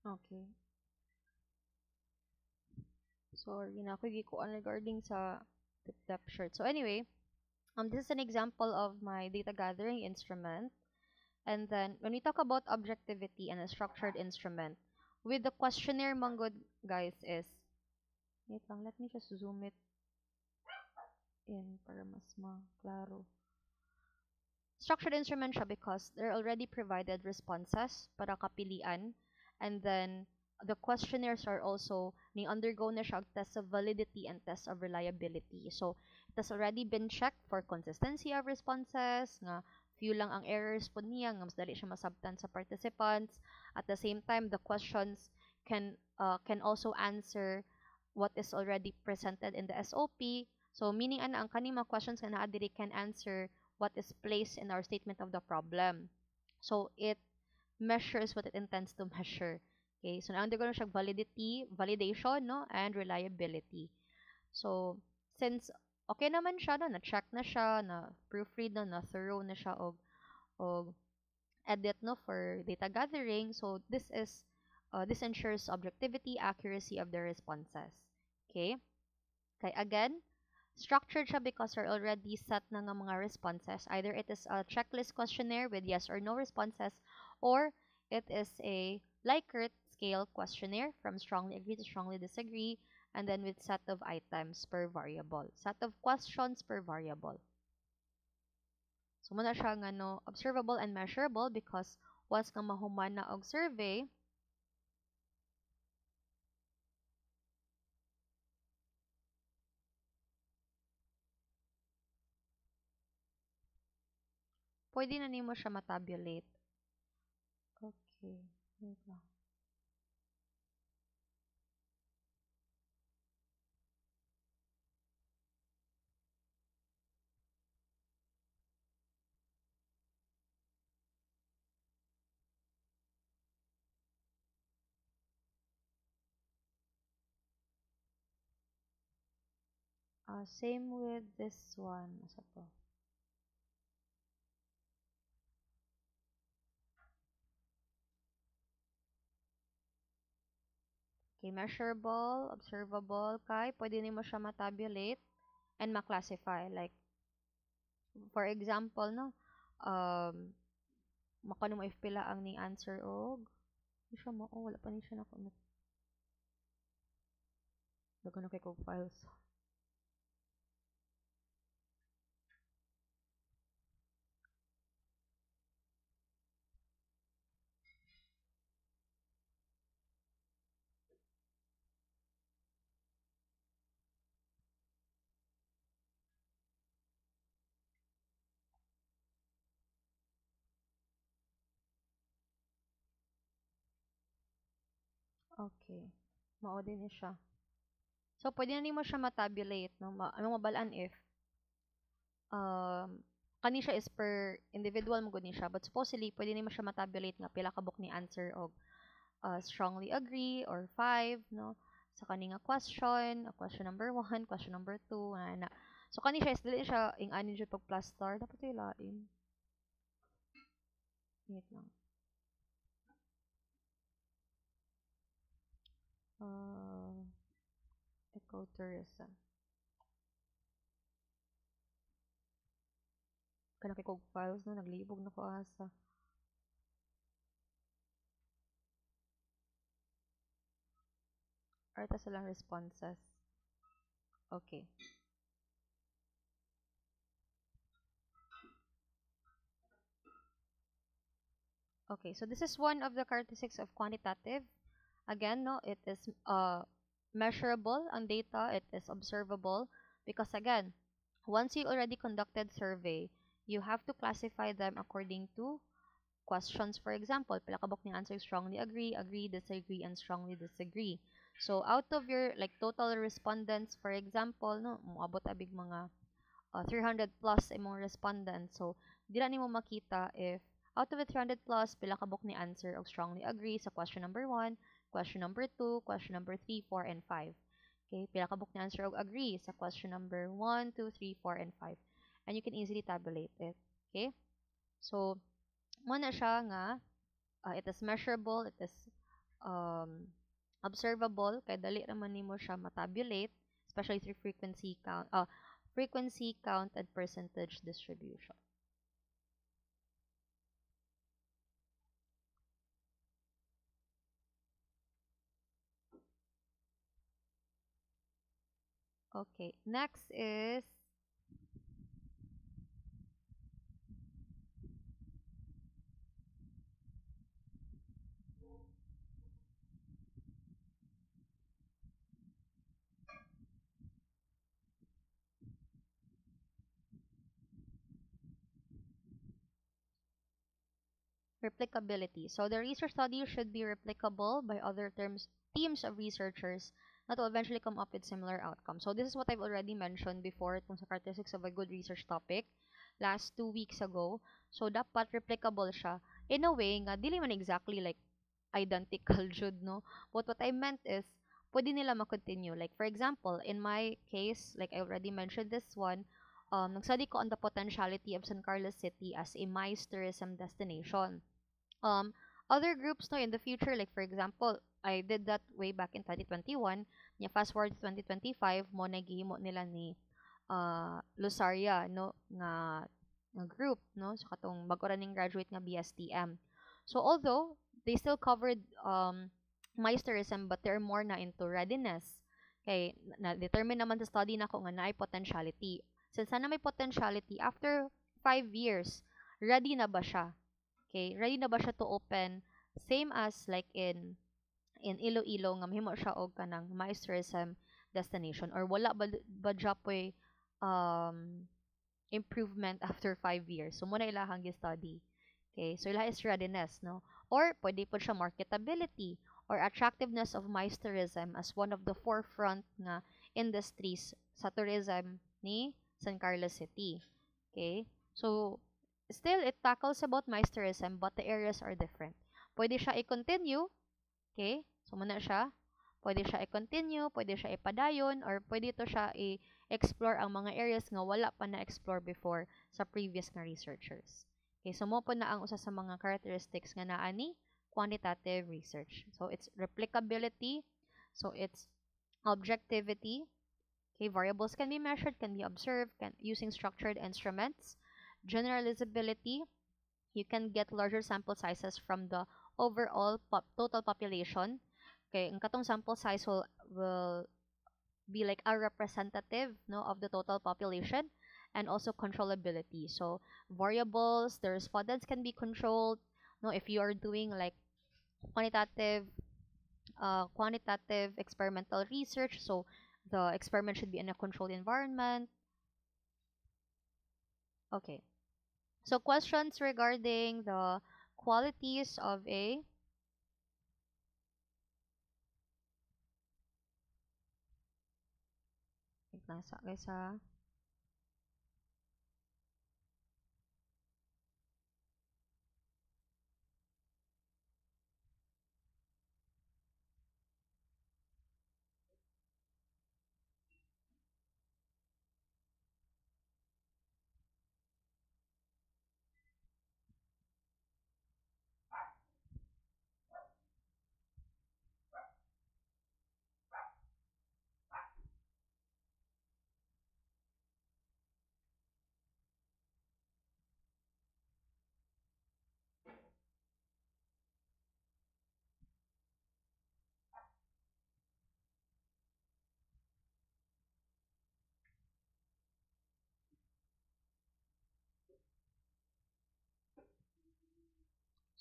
okay. Sorry na ako gikuan regarding sa depth shirt. So anyway, this is an example of my data gathering instrument. And then when we talk about objectivity and a structured instrument, with the questionnaire manggod guys is wait lang, let me just zoom it in para mas maklaro. Structured instrument siya because they're already provided responses para kapilian, and then the questionnaires are also ni undergo na siya test of validity and test of reliability. So it has already been checked for consistency of responses, nga few lang ang errors po niya, nga mas dali siya masabtan sa participants. At the same time, the questions can also answer what is already presented in the SOP. So meaning ang kaning mga questions nga naa diri can answer what is placed in our statement of the problem. So it measures what it intends to measure. Okay, so na-undergo na siya validity, validation, no, and reliability. So, since okay naman siya, no, na-check na siya, na proofread na thorough na siya og edit, no, for data gathering. So, this ensures objectivity, accuracy of the responses. Okay? Okay, again, structured siya because are already set na nga mga responses. Either it is a checklist questionnaire with yes or no responses, or it is a Likert scale questionnaire from strongly agree to strongly disagree, and then with set of items per variable. Set of questions per variable. So, muna siya nga no, observable and measurable because once nga mahuman na og survey, pwede na nimo siya matabulate. Okay. Wait lang. Same with this one. Asa to? Okay, measurable, observable, kay pwede nimo siya matabulate and ma-classify. Like, for example, no, makano mo if pila ang ning answer og di siya mo, oh, wala pa ni siya na kunot. Dagan na kay kog files. Okay. Mao din ni siya. So, pwede na nimo siya matabulate, no? Ano mabalaan if um, kani siya is per individual mo gud ni siya. But supposedly, pwede nimo siya matabulate nga pila kabuk ni answer og strongly agree or five, no? Sa kani nga question, question number one, question number two, na. So, kani siya is dili siya ing ani jud pag plus star. Dapat yung lain. Wait lang. Ecotourism. Kana kay kog files no, naglibog na ko asa. Arta silang responses. Okay. Okay, so this is one of the characteristics of quantitative. Again, no, it is measurable ang data, it is observable because again, once you already conducted survey, you have to classify them according to questions. For example, pila kabok ni answer strongly agree, agree, disagree, and strongly disagree. So out of your like total respondents, for example, no, moabot abig mga 300 plus imong respondents. So, dira nimo makita if out of the 300 plus, pila ka book ni answer og strongly agree sa question number 1, question number 2, question number 3, 4, and 5. Okay, pila ka book ni answer og agree sa question number 1, 2, 3, 4, and 5. And you can easily tabulate it. Okay? So, mo na siya nga it is measurable, it is um, observable, kay dali naman nimo siya matabulate, especially through frequency count and percentage distribution. Okay, next is replicability. So the research study should be replicable by other teams of researchers that will eventually come up with similar outcomes. So this is what I've already mentioned before itong sa characteristics of a good research topic last 2 weeks ago. So dapat replicable siya in a way nga dili man exactly like identical jud, no? But what I meant is pwede nila ma-continue. Like for example, in my case, like I already mentioned this one, nagstudy ko on the potentiality of San Carlos City as a MICE tourism destination. um Other groups no in the future, like for example, I did that way back in 2021. Nya fast forward to 2025 mo nagihimo nila ni Lusaria no nga group no sa katong bag-o ra ning graduate nga BSTM. So although they still covered tourism, but they're more na into readiness. Kay na determine naman sa study na ko nga naay potentiality. Since sana may potentiality after 5 years, ready na ba siya? Okay, ready na ba siya to open same as like in Iloilo nga mahimo siya og kanang MICE tourism destination, or wala ba japoy improvement after 5 years. So muna ilahang study. Okay, so ilaha is readiness, no? Or pwede po siya marketability or attractiveness of MICE tourism as one of the forefront nga industries sa tourism ni San Carlos City. Okay? So still it tackles about MICE tourism but the areas are different. Pwede siya i-continue, okay? So muna siya. Pwede siya i-continue, pwede siya ipadayon, or pwede to siya i-explore ang mga areas nga wala pa na-explore before sa previous nga researchers. Okay, so mo po na ang usa sa mga characteristics nga naa ni quantitative research. So it's replicability, so it's objectivity. Okay, variables can be measured, can be observed, using structured instruments. Generalizability, you can get larger sample sizes from the overall total population. Okay, ang katong sample size will be like a representative no of the total population, and also controllability. So variables, the respondents can be controlled. No, if you are doing like quantitative experimental research, so the experiment should be in a controlled environment. Okay. So questions regarding the qualities of a Wait lang sa guys ha.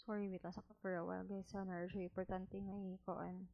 Sorry, wait lang sa for a while guys ha. Narjo importante nga ikoan.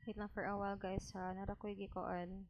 Wait lang for a while guys ha. Nara ko gikoan.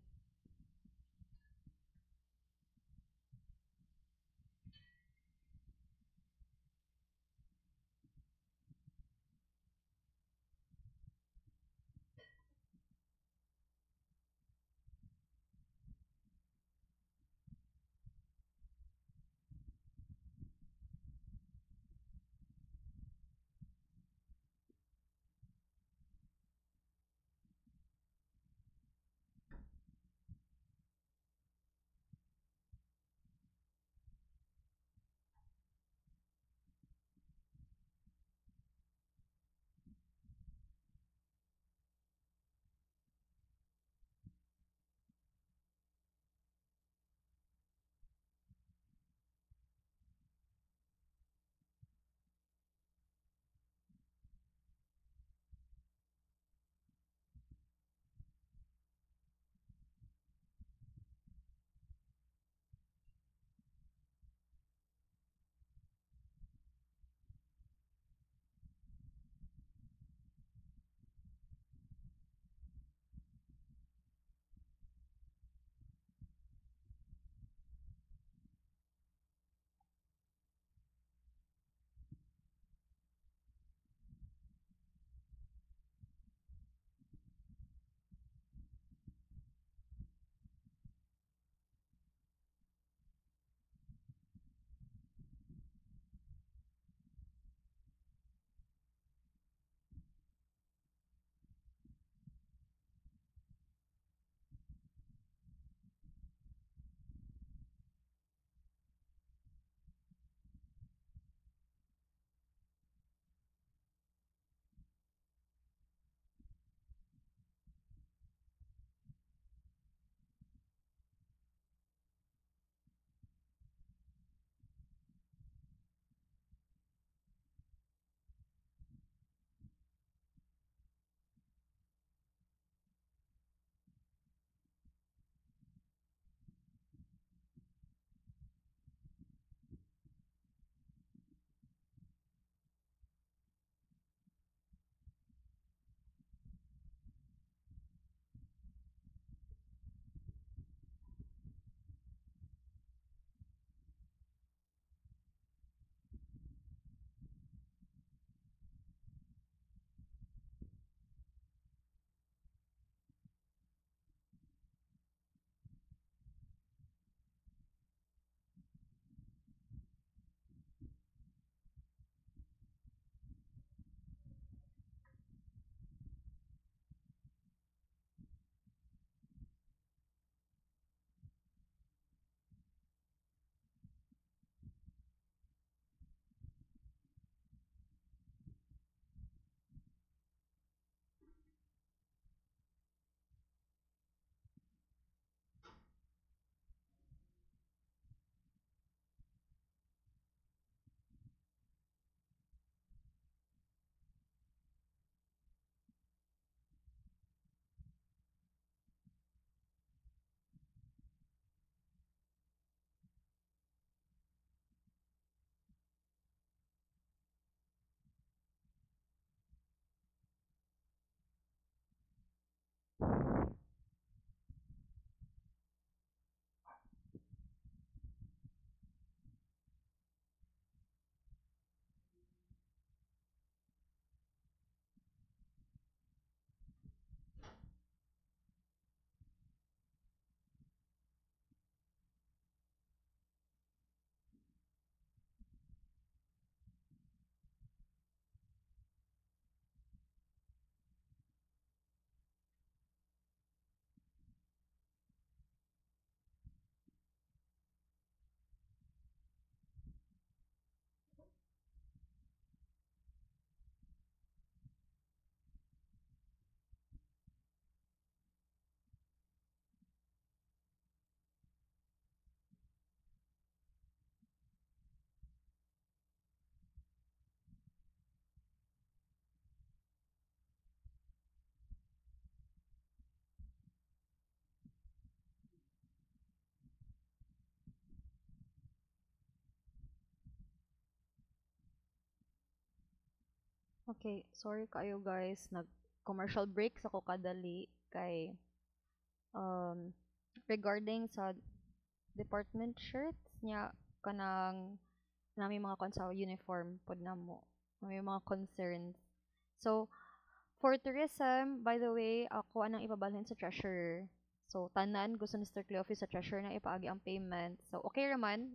Okay, sorry kayo guys. Nag-commercial break sa ko kadali kay um regarding sa department shirts niya kanang nami mga kon sa uniform pod namo. May mga concerns. So, for tourism, by the way, ako anang ipabalhin sa treasurer. So, tanan gusto ni Strictly Office sa treasurer na ipaagi ang payment. So, okay raman.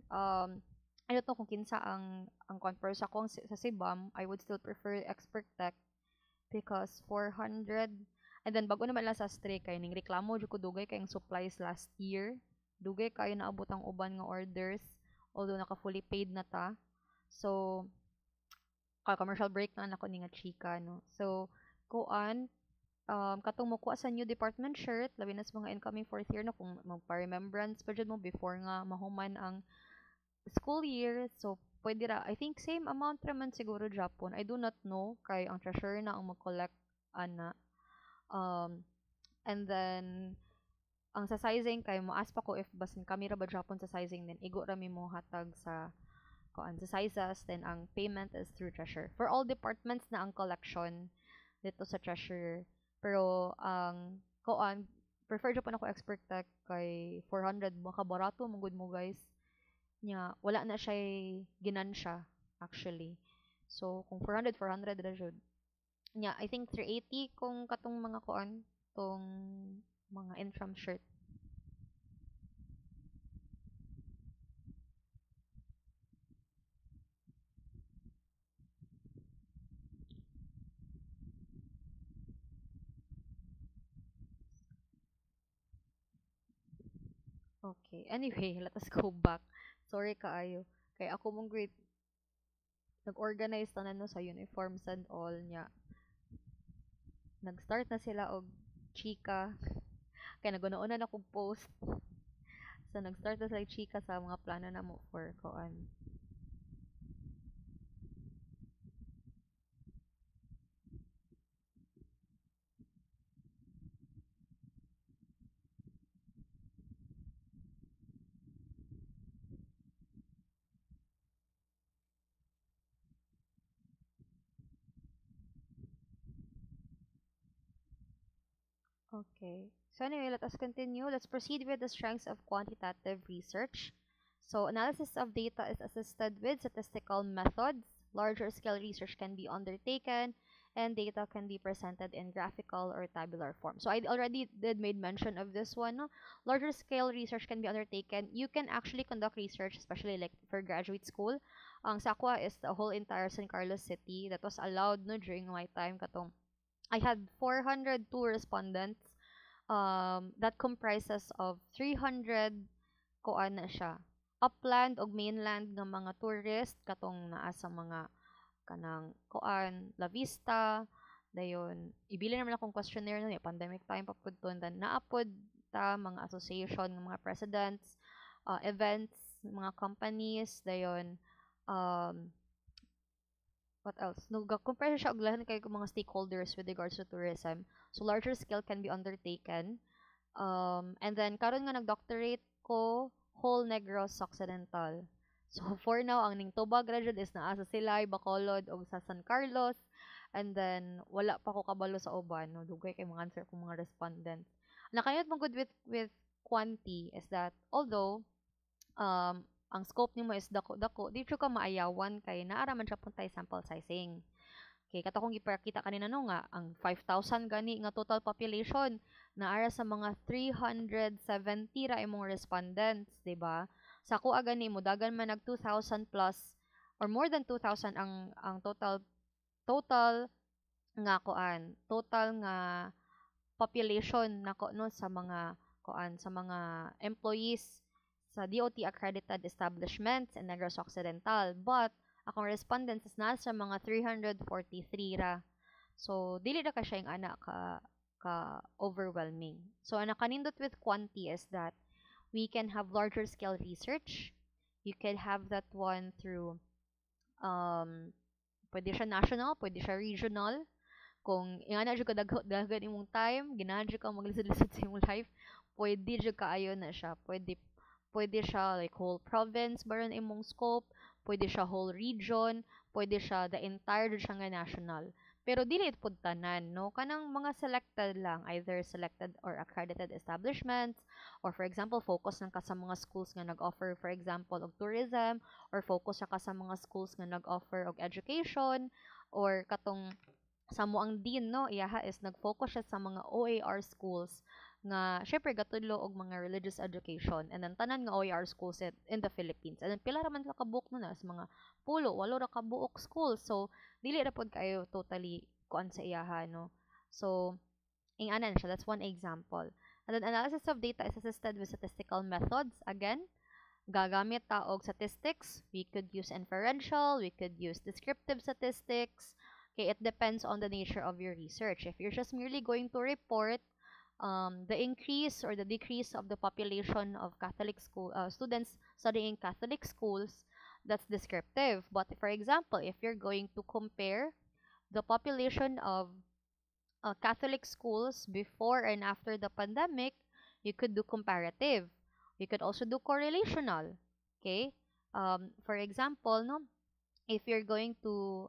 I don't know kung kinsa ang confer sa kung sa Sibam, I would still prefer Expert Tech because 400 and then bago naman lang sa stray kay ning reklamo jud ko dugay kay ang supplies last year. Dugay kayo naabot ang uban nga orders although naka fully paid na ta. So, commercial break na nako ni nga chika no. So, kuan katong mokuha sa new department shirt labi na sa mga incoming fourth year na kung magpa-remembrance pa jud mo before nga mahuman ang school year. So, pwede ra. I think same amount raman siguro Japon. I do not know kay ang treasurer na ang mag-collect ana. Um, and then ang sa sizing kay moas pa ko if basin kami ra ba Japon sa sizing then igo ra mi mo hatag sa kuan sa sizes then ang payment is through treasurer. For all departments na ang collection dito sa treasurer. Pero ang kuan prefer jud pa ako expert tech kay 400 makabarato mo good mo guys nya wala na siya ginansya actually. So kung 400 400 ra jud. Nya I think 380 kung katong mga kuan tong mga interim shirt. Okay. Anyway, let us go back. Sorry kaayo. Kay ako mong grade nag-organize tanan no sa uniforms and all nya. Nag-start na sila og chika. Kay nagunauna na kong post. So nag-start na sila chika sa mga plano na mo for kuan. Okay. So anyway, let us continue. Let's proceed with the strengths of quantitative research. So analysis of data is assisted with statistical methods. Larger scale research can be undertaken and data can be presented in graphical or tabular form. So I already did made mention of this one. No? Larger scale research can be undertaken. You can actually conduct research, especially like for graduate school. Ang Sakwa is the whole entire San Carlos City that was allowed no during my time katong I had 402 respondents that comprises of 300 kuan na siya upland og mainland nga mga tourist katong naa sa mga kanang kuan La Vista dayon ibili naman akong questionnaire no pandemic time pa pud ton dan naapod ta mga association ng mga presidents events mga companies dayon um what else? No, compare siya og lahan kay mga stakeholders with regards to tourism. So larger scale can be undertaken. And then karon nga nag-doctorate ko whole Negros Occidental. So for now ang ning Toba graduate is naa sa Silay, Bacolod ug sa San Carlos. And then wala pa ko kabalo sa uban no dugay kay mga answer kong mga respondents. Nakayot mo good with Quanti is that although ang scope nimo is dako-dako, di jud ka maayawan kay naara man siya puntay sample sizing. Kay kato kong ipakita kanina no nga ang 5,000 gani nga total population naara sa mga 370 ra imong respondents, di ba? Sa kuha gani mo dagan man nag 2,000 plus or more than 2,000 ang total nga kuan, total nga population nako no sa mga kuan sa mga employees sa DOT accredited establishments in Negros Occidental but akong respondents is nasa mga 343 ra. So dili ra ka siya yung ana ka overwhelming. So ang nakanindot with Quanti is that we can have larger scale research. You can have that one through um pwede siya national, pwede siya regional, kung ingana jud ka daghan imong time ganahan jud ka maglisod-lisod sa imong life pwede jud kaayo na siya pwede siya like whole province baron imong scope pwede siya whole region pwede siya the entire jud siya nga national. Pero dili pud tanan, no? Kanang mga selected lang, either selected or accredited establishments, or for example, focus lang ka sa mga schools nga nag-offer, for example, og tourism, or focus siya ka sa mga schools nga nag-offer og education, or katong sa mo ang dean, no, iyaha is nag-focus siya sa mga OAR schools nga syempre gatudlo og mga religious education, and then tanan nga OAR schools in the Philippines, and then pila ra man ka kabuok no na sa mga pulo walo ra ka buok schools, so dili ra pod kayo totally kuan sa iyaha, no. So anan siya, that's one example. And then analysis of data is assisted with statistical methods. Again, gagamit ta og statistics. We could use inferential, we could use descriptive statistics. Okay, it depends on the nature of your research. If you're just merely going to report the increase or the decrease of the population of Catholic school students studying Catholic schools, that's descriptive. But for example, if you're going to compare the population of Catholic schools before and after the pandemic, you could do comparative. You could also do correlational. Okay. For example, no, if you're going to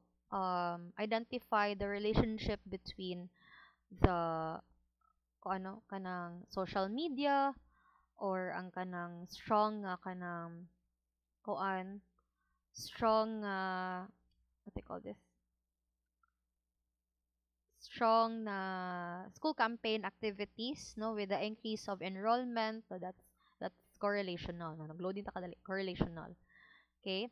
identify the relationship between the ano kanang social media or ang kanang strong kanang kuan strong what they call this strong na school campaign activities, no, with the increase of enrollment, so that's correlational, no, nagloading ta kadali correlational. Okay,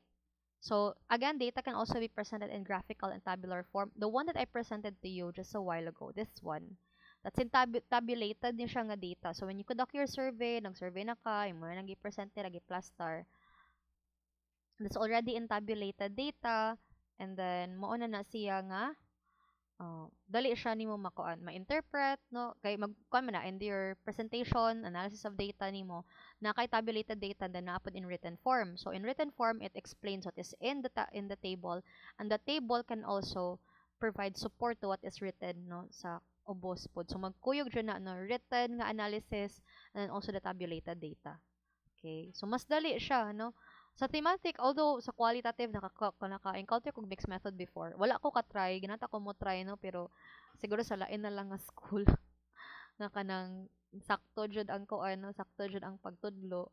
so again, data can also be presented in graphical and tabular form. The one that I presented to you just a while ago, this one, that's in tabulated ni siya nga data. So when you conduct your survey, nag-survey na ka, yung mga nag-presente, nag-plaster, that's already in tabulated data, and then mauna na siya nga dali siya nimo makuan ma-interpret, no, kay magkuan man na in your presentation analysis of data nimo na kay tabulated data then naapod in written form. So in written form, it explains what is in the table, and the table can also provide support to what is written, no, sa ubos pod. So magkuyog jud na no written nga analysis and then also the tabulated data. Okay, so mas dali siya, no. Sa thematic, although sa qualitative naka-encounter kog mixed method before. Wala ko ka-try, ginata ko mo try, no, pero siguro sa lain na lang nga school nga kanang sakto jud ang kuan, no, sakto jud ang pagtudlo.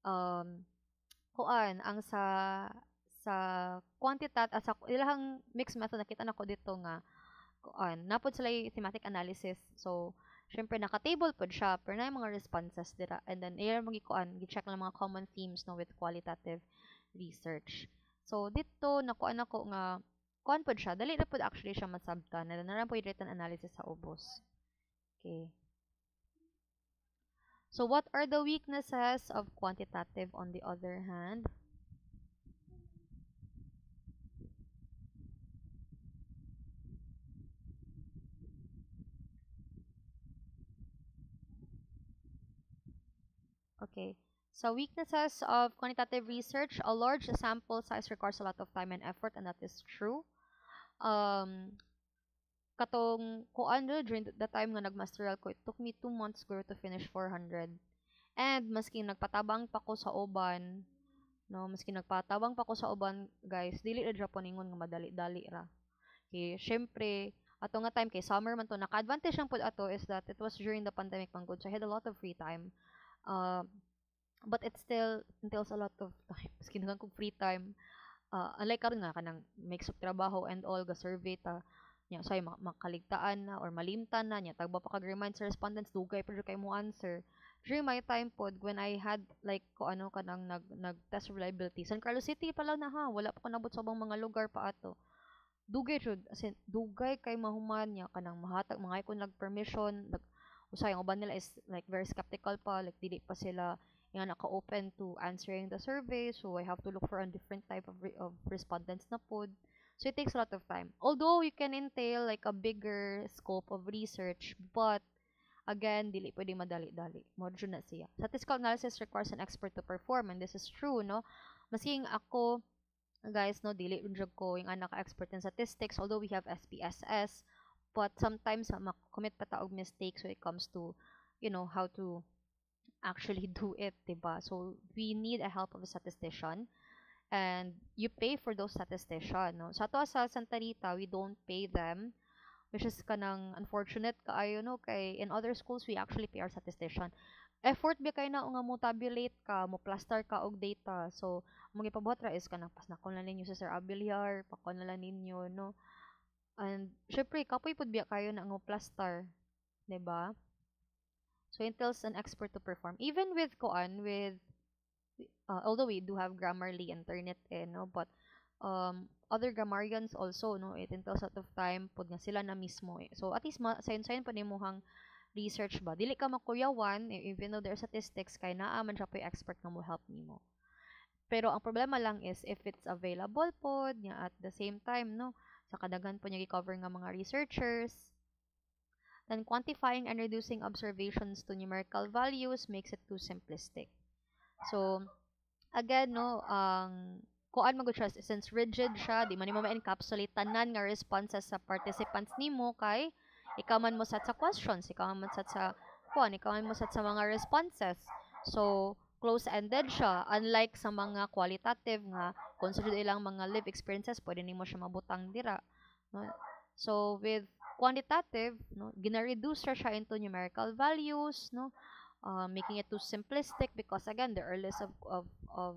Um kuan ang sa sa ilahang mixed method nakita nako dito nga kuan napod sila yung thematic analysis. So syempre naka-table pod siya pero na yung mga responses dira, and then iya magikuan gi-check lang mga common themes, no, with qualitative research. So dito nakuan ako nga kuan pod siya, dali ra pod actually siya masabtan, na naran po yung written analysis sa ubos. Okay, so what are the weaknesses of quantitative on the other hand? Okay. So weaknesses of quantitative research, a large sample size requires a lot of time and effort, and that is true. Um, katong kuan during the time nga nagmasteral ko, it took me 2 months siguro to finish 400. And maski nagpatabang pa ko sa uban, no, maski nagpatabang pa ko sa uban, guys, dili ra Japon ingon nga madali-dali ra. Okay, syempre, ato nga time kay summer man to, naka-advantage lang pud ato is that it was during the pandemic man good, so I had a lot of free time. Uh, but it still entails a lot of time. Maski naman kong free time, unlike karon nga kanang mix of trabaho and all ga survey ta nya say makaligtaan na or malimtan na nya tagba pa kag remind sa respondents dugay pa kay mo answer. During my time pod when I had like ko ano kanang nag test reliability San Carlos City pa lang na ha, wala pa ko nabot sa ubang mga lugar pa ato. Dugay jud, as in dugay kay mahuman nya kanang mahatag mga ikon nag permission usay ang uban nila is like very skeptical pa, like dili pa sila nga naka-open to answering the survey, so I have to look for a different type of respondents na pod. So it takes a lot of time. Although you can entail like a bigger scope of research, but again, dili pwede madali-dali. Module na siya. Statistical analysis requires an expert to perform, and this is true, no? Maski ako, guys, no, dili jud ko yung anak expert in statistics, although we have SPSS, but sometimes commit pa ta og mistakes when it comes to, how to actually do it, diba? So we need a help of a statistician. and you pay for those statistician, no? Sa to sa Santa Rita, we don't pay them, which is kanang unfortunate kaayo, no? Kay in other schools, we actually pay our statistician. Effort ba kay na nga mo tabulate ka, mo plaster ka og data. So, mga ipabuhat ra is kanang pasnakon na ninyo sa Sir Abiliar, pakon na lang ninyo, no? And syempre, kapoy pud biya kayo na nga mo plaster, 'di ba? So, it tells an expert to perform. Even with koan, with although we do have Grammarly internet no, but other grammarians also, no, it entails a lot of time pud nga sila na mismo so at least sayon-sayon pa nimuhang research ba dili ka makuyawan even though there are statistics kay naa man siya po yung expert nga mo help nimo. Pero ang problema lang is if it's available pod nga at the same time, no, sa kadaghan po niya i-cover nga mga researchers, then quantifying and reducing observations to numerical values makes it too simplistic. So again, no, ang kuan magud siya since rigid siya, di man nimo ma-encapsulate tanan nga responses sa participants nimo kay ikaw man mo set sa questions, ikaw man set sa kuan, ikaw man mo set sa mga responses. So close-ended siya unlike sa mga qualitative nga considered ilang mga live experiences pwede nimo siya mabutang dira, no? So with quantitative, no, gina-reduce siya into numerical values, no, making it too simplistic because again there are lists of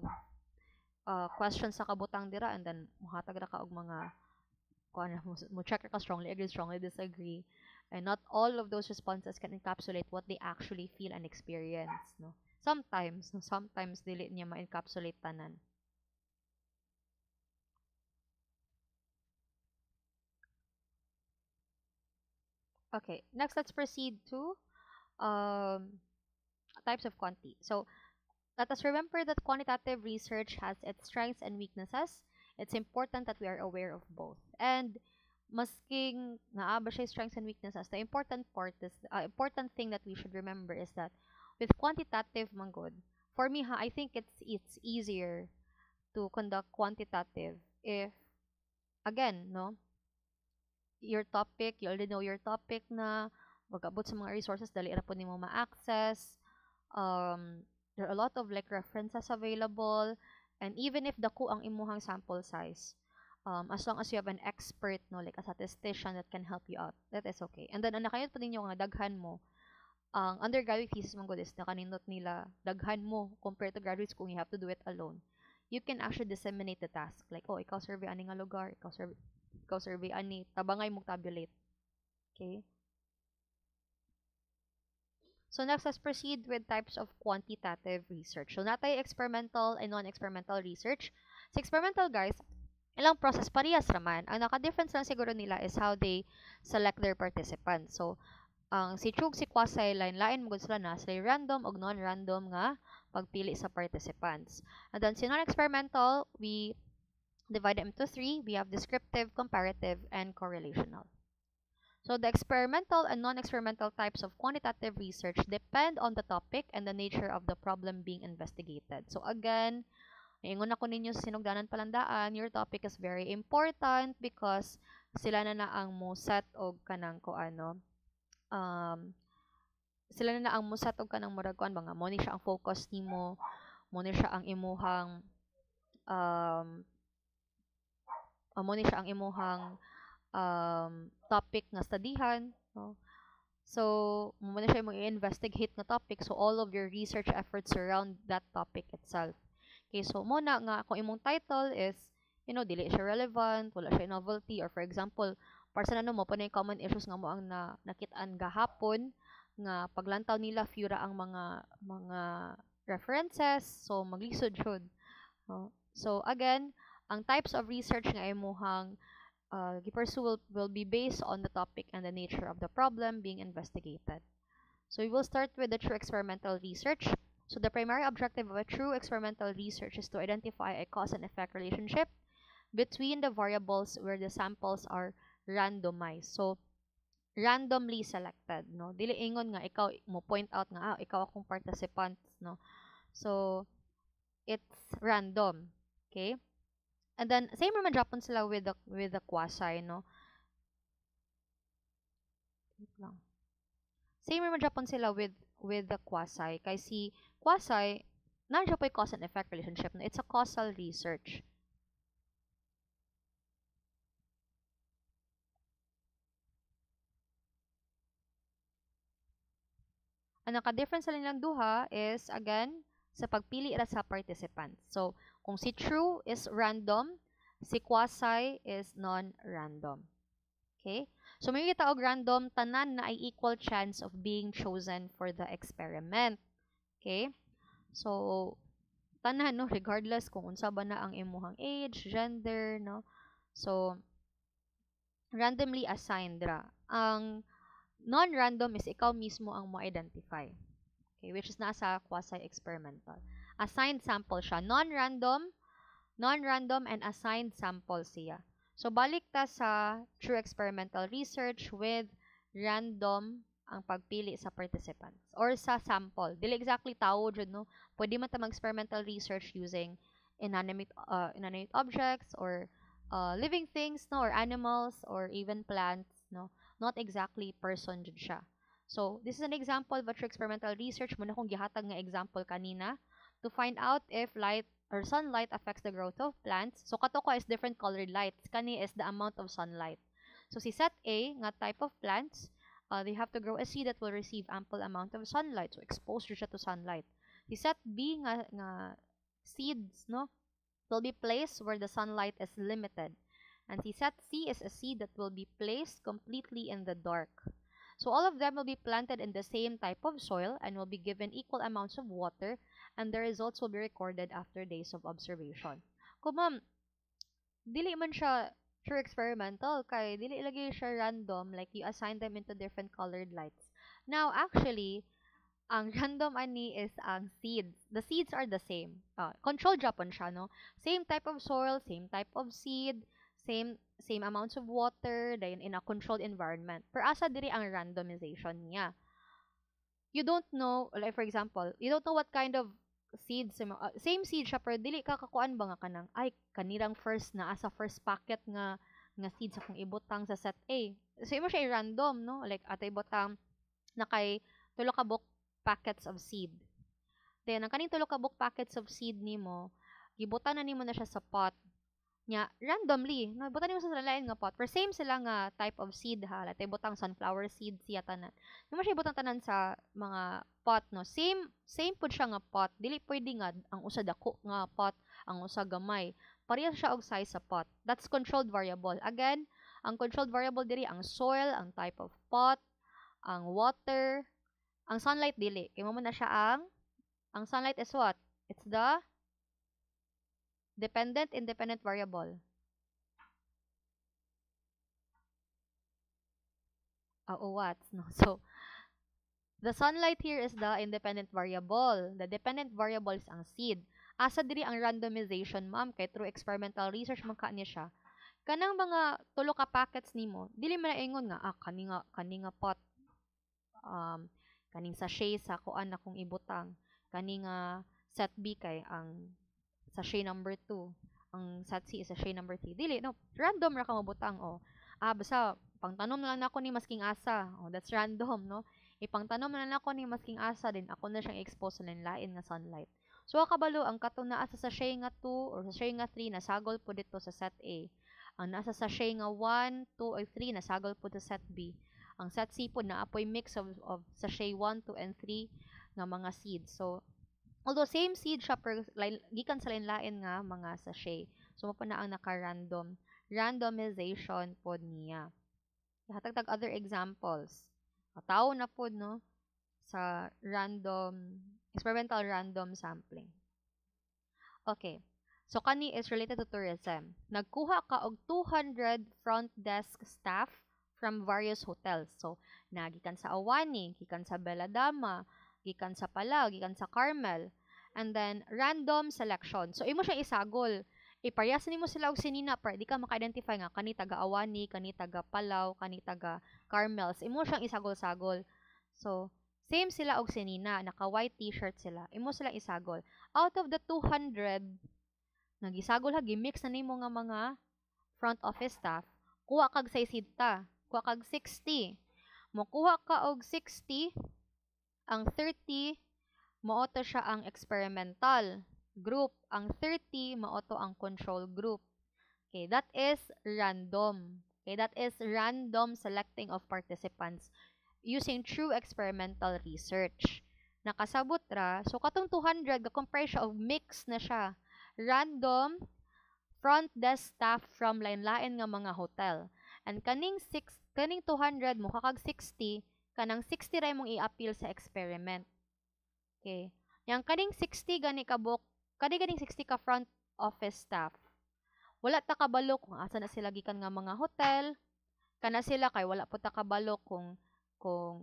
questions sa kabutang dira and then muhatag ra ka og mga kuan mo check ka strongly agree strongly disagree, and not all of those responses can encapsulate what they actually feel and experience, no, sometimes no, sometimes dili niya ma-encapsulate tanan. Okay, next let's proceed to um types of quanti. So let us remember that quantitative research has its strengths and weaknesses. It's important that we are aware of both. And masking naa ba siya strengths and weaknesses, the important part is important thing that we should remember is that with quantitative manggod, for me ha, I think it's easier to conduct quantitative if again, no, your topic, you already know your topic na magabot sa mga resources dali ra po nimo ma-access. There are a lot of like references available, and even if dako ang imuhang sample size, as long as you have an expert, no, like a statistician that can help you out, that is okay. And then ang nakayot po ninyo nga daghan mo ang undergraduate thesis mong good is nakanindot nila daghan mo compared to graduate school, you have to do it alone. You can actually disseminate the task like, oh, ikaw survey ani nga lugar, ikaw survey ani tabangay mo tabulate. Okay. So next, let's proceed with types of quantitative research. So natay experimental and non-experimental research. Sa experimental guys, ilang process parehas raman. Ang naka-difference lang siguro nila is how they select their participants. So ang si Chug si Kwasay lain-lain mo sila na sila random o non-random nga pagpili sa participants. And then si non-experimental, we divide them into three. We have descriptive, comparative, and correlational. So the experimental and non-experimental types of quantitative research depend on the topic and the nature of the problem being investigated. So again, ingon ako ninyo sa sinugdanan palandaan, your topic is very important because sila na ang mo set og kanang ko ano, sila na ang mo set og kanang murag kuan mga mo ni siya ang focus nimo, mo ni siya ang imuhang um, mo ni siya ang imuhang topic nga studyhan, no? So mo na siya mo i-investigate na topic, so all of your research efforts around that topic itself. Okay, so mo na nga kung imong title is, you know, dili siya relevant, wala siya novelty, or for example para sa nano mo pa na common issues nga mo ang nakitaan gahapon nga paglantaw nila few ra ang mga references, so maglisod jud, no? So again, ang types of research nga imuhang pursue will be based on the topic and the nature of the problem being investigated. So we will start with the true experimental research. So the primary objective of a true experimental research is to identify a cause and effect relationship between the variables where the samples are randomized. So randomly selected, no? Dili ingon nga ikaw mo point out nga ikaw akong participant, no? So it's random, okay? And then same naman Japon sila with the quasi, no? Wait lang. Same naman Japon sila with the quasi. Kay si quasi nan siya po cause and effect relationship, no? It's a causal research. Ang naka-difference sa nilang duha is, again, sa pagpili ra sa participants. So, kung si true is random, si quasi is non-random. Okay? So, may kita og random, tanan na ay equal chance of being chosen for the experiment. Okay? So, tanan, no? Regardless kung unsa ba na ang imuhang age, gender, no? So, randomly assigned ra. Ang non-random is ikaw mismo ang mo identify. Okay, which is nasa quasi-experimental. Assigned sample siya. Non-random and assigned sample siya. So, balik ta sa true experimental research with random ang pagpili sa participants or sa sample. Dili exactly tao jud, no? Pwede man ta mag-experimental research using inanimate objects or living things, no, or animals or even plants, no? Not exactly person jud siya. So, this is an example of a true experimental research. Muna kong gihatag nga example kanina to find out if light or sunlight affects the growth of plants. So, kato ko is different colored lights. Kani is the amount of sunlight. So, si set A, nga type of plants, they have to grow a seed that will receive ample amount of sunlight. So, exposure siya to sunlight. Si set B, nga seeds, no, will be placed where the sunlight is limited. And si set C is a seed that will be placed completely in the dark. So all of them will be planted in the same type of soil and will be given equal amounts of water, and the results will be recorded after days of observation. Kung ma'am, dili man siya true experimental, kay dili lagi siya random, like you assign them into different colored lights. Now, actually, ang random ani is ang seeds. The seeds are the same. Controlled Japan siya, no? Same type of soil, same type of seed, same amounts of water, then in a controlled environment. Per asa diri ang randomization niya. You don't know, like for example, you don't know what kind of seeds, same seed siya, pero dili ka kakuan ba nga kanang, ay, kanirang first na, asa first packet nga seeds akong ibutang sa set A. So, imo siya i-random, no? Like, atay ibutang na kay tulo ka book packets of seed. Then, ang kaning tulo ka book packets of seed nimo, gibutan na nimo na siya sa pot nya randomly, no, butan nimo sa lain nga pot. Pero same sila nga type of seed ha. Latay butang sunflower seed siya tanan. Nimo siya ibutang tanan sa mga pot, no. Same pud siya nga pot. Dili pwede nga ang usa dako nga pot, ang usa gamay. Pareha siya og size sa pot. That's controlled variable. Again, ang controlled variable diri ang soil, ang type of pot, ang water, ang sunlight dili. Kay mo na siya ang sunlight is what? It's the dependent independent variable. What? No. So, the sunlight here is the independent variable. The dependent variable is ang seed. Asa diri ang randomization, ma'am, kay through experimental research man kani siya. Kanang mga tulo ka packets nimo, dili man ingon nga kani nga pot kaning sachet sa kuan akong ibutang. Kani nga set B kay ang sachet number 2. Ang set C is sachet number 3. Dili, no. Random ra ka mabutang, oh. Basta, pangtanom na lang ako ni masking asa. Oh, that's random, no. Ipangtanom na lang ako ni masking asa, din ako na siyang expose sa lain nga sunlight. So, kabalo, ang katong naa sa sachet nga 2 or sachet nga 3, nasagol po dito sa set A. Ang nasa sachet nga 1, 2, or 3, nasagol po sa set B. Ang set C po, naapoy mix of sachet 1, 2, and 3 nga mga seeds. So, although same seed siya, pero gikan sa lain-lain nga mga sachet. So, mo pa na ang naka-random. Randomization po niya. Hatagtag other examples. Tao na po, no? Sa experimental random sampling. Okay. So, kani is related to tourism. Nagkuha ka og 200 front desk staff from various hotels. So, nagikan sa Awani, gikan sa Belladama, gikan sa Palau, gikan sa Carmel. And then, random selection. So, imo siya isagol. Iparehas nimo sila og sinina para di ka maka-identify nga kani taga Awani, kani taga Palau, kani taga Carmel. So, imo siyang isagol-sagol. So, same sila og sinina, naka-white t-shirt sila. Imo sila isagol. Out of the 200, nagisagol ha, gimix na nimo nga mga front office staff, kuha kag 60, kuha kag 60. Mo kuha ka og 60, ang 30 mao to siya ang experimental group. Ang 30 mao to ang control group. Okay, that is random. Okay, that is random selecting of participants using true experimental research. Nakasabot ra, so katong 200 ga-compare siya of mix na siya. Random front desk staff from lain-lain nga mga hotel. And kaning 200 mo kakag 60, kanang 60 ra imong i-appeal sa experiment. Okay. Yang kaning 60 gani ka book, kaning 60 ka front office staff. Wala ta kabalo kung asa na sila gikan nga mga hotel, kana sila kay wala po ta kabalo kung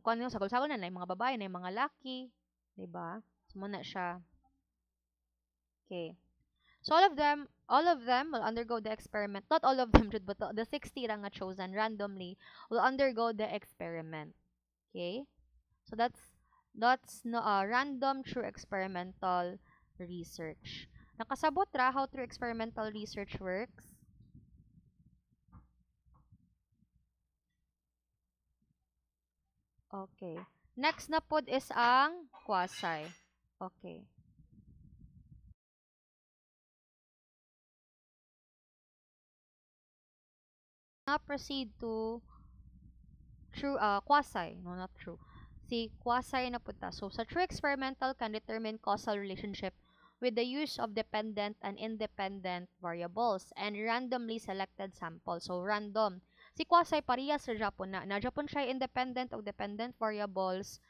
ano sagol-sagol na mga babae na mga laki, di ba? So muna siya. Okay. So all of them will undergo the experiment. Not all of them, but the 60 ra nga chosen randomly will undergo the experiment. Okay? So that's no random through experimental research. Nakasabot ra how through experimental research works? Okay. Next na pod is ang quasi. Okay. Now proceed to true quasi, no, not true. Si quasi na punta. So sa true experimental can determine causal relationship with the use of dependent and independent variables and randomly selected sample. So random. Si quasi parehas sa Japon na Japon siya independent o dependent variables.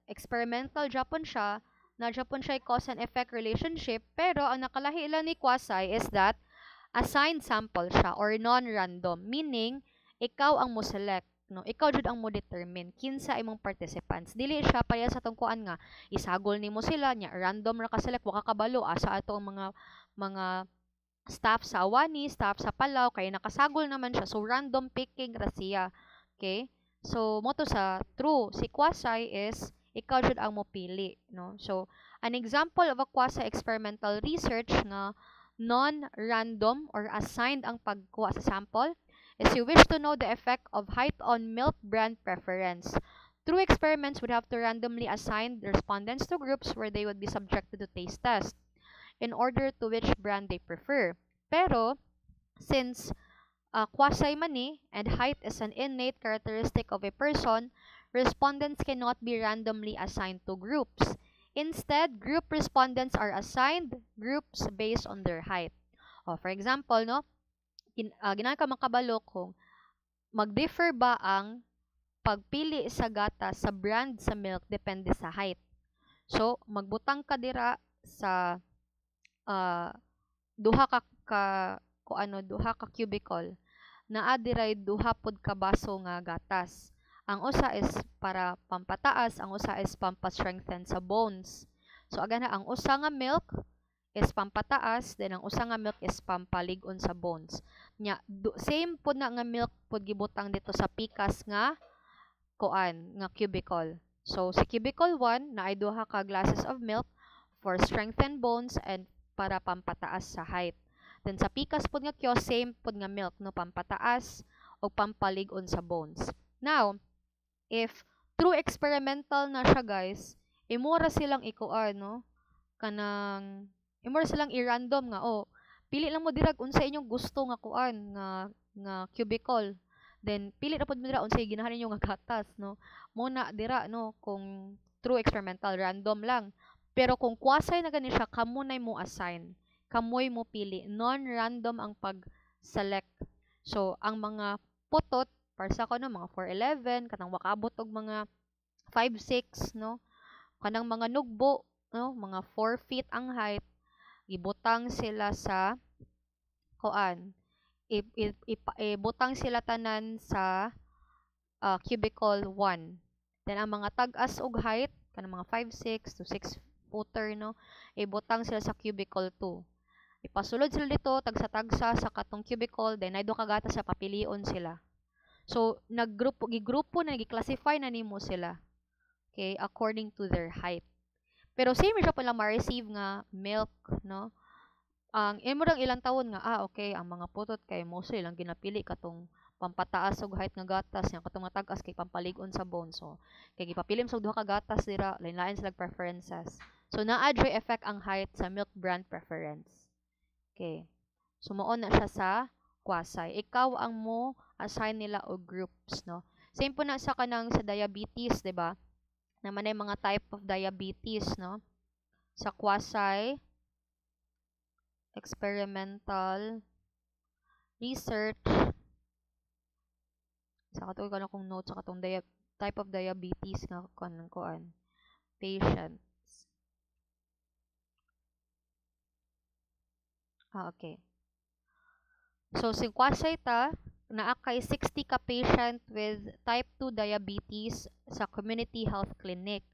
Experimental Japon siya, na Japon siya cause and effect relationship, pero ang nakalahi lang ni quasi is that assigned sample siya or non-random, meaning ikaw ang mo select, no, ikaw jud ang mo determine kinsa imong participants, dili siya paya sa tungkuan nga isagol nimo sila nya random ra ka select, wa ka kabalo asa ato ang mga staff sa Awani, staff sa Palaw kay nakasagol naman siya, so random picking ra siya. Okay, so mo to sa true. Si quasi is ikaw jud ang mo pili, no. So an example of a quasi experimental research nga non-random or assigned ang pagkuha sa sample is you wish to know the effect of height on milk brand preference. True experiments would have to randomly assign the respondents to groups where they would be subjected to taste test in order to which brand they prefer. Pero, since quasi money and height is an innate characteristic of a person, respondents cannot be randomly assigned to groups. Instead, group respondents are assigned groups based on their height. For example, no, ginawa ka makabalo kung mag-differ ba ang pagpili sa gatas sa brand sa milk depende sa height. So, magbutang ka dira sa duha ka cubicle naa diray duha pod ka baso nga gatas. Ang usa is para pampataas, ang usa is pampa-strengthen sa bones. So agana ang usa nga milk is pampataas, then ang usa nga milk is pampalig-on sa bones. Nya same pod na nga milk pod gibutang dito sa pikas nga cubicle. So si cubicle 1 naay duha ka glasses of milk for strengthen bones and para pampataas sa height. Then sa pikas pod nga kyo same pod nga milk no pampataas o pampalig-on sa bones. Now, if true experimental na siya guys, imura silang no, kanang imura silang i-random nga pili lang mo dirag unsay inyong gusto nga nga cubicle. Then pili ra pod mo dira unsay ginahan ninyo nga gatas no. Muna dira no kung true experimental random lang. Pero kung quasi na gani siya, kamo na mo assign. Kamoy mo pili. Non-random ang pag-select. So, ang mga putot, para sa ako no, mga 411, kanang wakabot og mga 5'6", no? Kanang mga nugbo, no? Mga 4 feet ang height. Ibutang sila sa ibutang sila tanan sa cubicle 1. Then, ang mga tag-as og height, kanang mga 5'6" to 6 footer, no, ibutang sila sa cubicle 2. Ipasulod sila dito tagsa-tagsa sa katong cubicle, then ay do kagata sa papilion sila. So gigrupo na gi-classify na nimo sila. Okay, according to their height. Pero same siya pala ma-receive nga milk, no. Ang imo ilang taon nga okay, ang mga putot kay mostly lang ginapili katong pampataas og height nga gatas nya katong matag-as kay pampalig-on sa bone. So kay gipapilim sa duha ka gatas dira, lain-lain sila preferences. So naa dre effect ang height sa milk brand preference. Okay. So moon na siya sa quasi. Ikaw ang mo assign nila og groups, no? Same po na sa kanang sa diabetes, 'di ba? Naman ay mga type of diabetes, no? Sa quasi experimental research sa katong kana kong notes sa katong type of diabetes nga kuan patients. Okay. So si quasi ta naa kay 60 ka patient with type 2 diabetes sa community health clinic.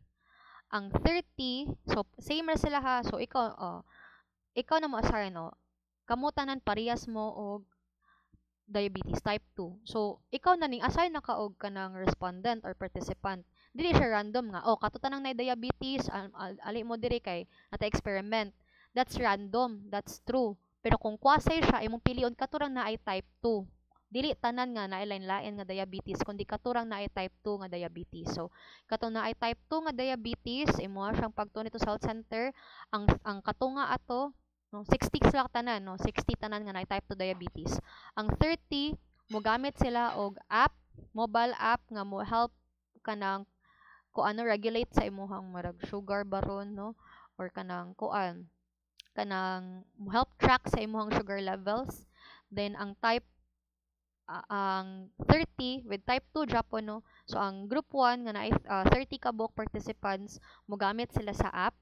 Ang 30, so same ra sila ha. So ikaw na mo assign, no? Kamo tanan parehas mo og diabetes type 2. So ikaw na ning assign na ka og kanang respondent or participant. Dili siya random nga. Oh, kato tanang na diabetes, ali mo diri kay nata experiment. That's random, that's true. Pero kung quasi siya, imong pilion katurang na ay type 2. Dili tanan nga na lain-lain nga diabetes, kundi katurang na ay type 2 nga diabetes. So katong na ay type 2 nga diabetes, imo siyang pagtuon ito sa health center, ang katunga ato, no, 60 sila tanan, no, 60 tanan nga na type 2 diabetes. Ang 30 mo gamit sila og app, mobile app nga mo help kanang kuan regulate sa imuhang marag sugar baron, no, or kanang kuan kanang help track sa imuhang sugar levels. Then ang ang 30 with type 2 Japon, no. So ang group 1 nga na 30 ka buok participants mo gamit sila sa app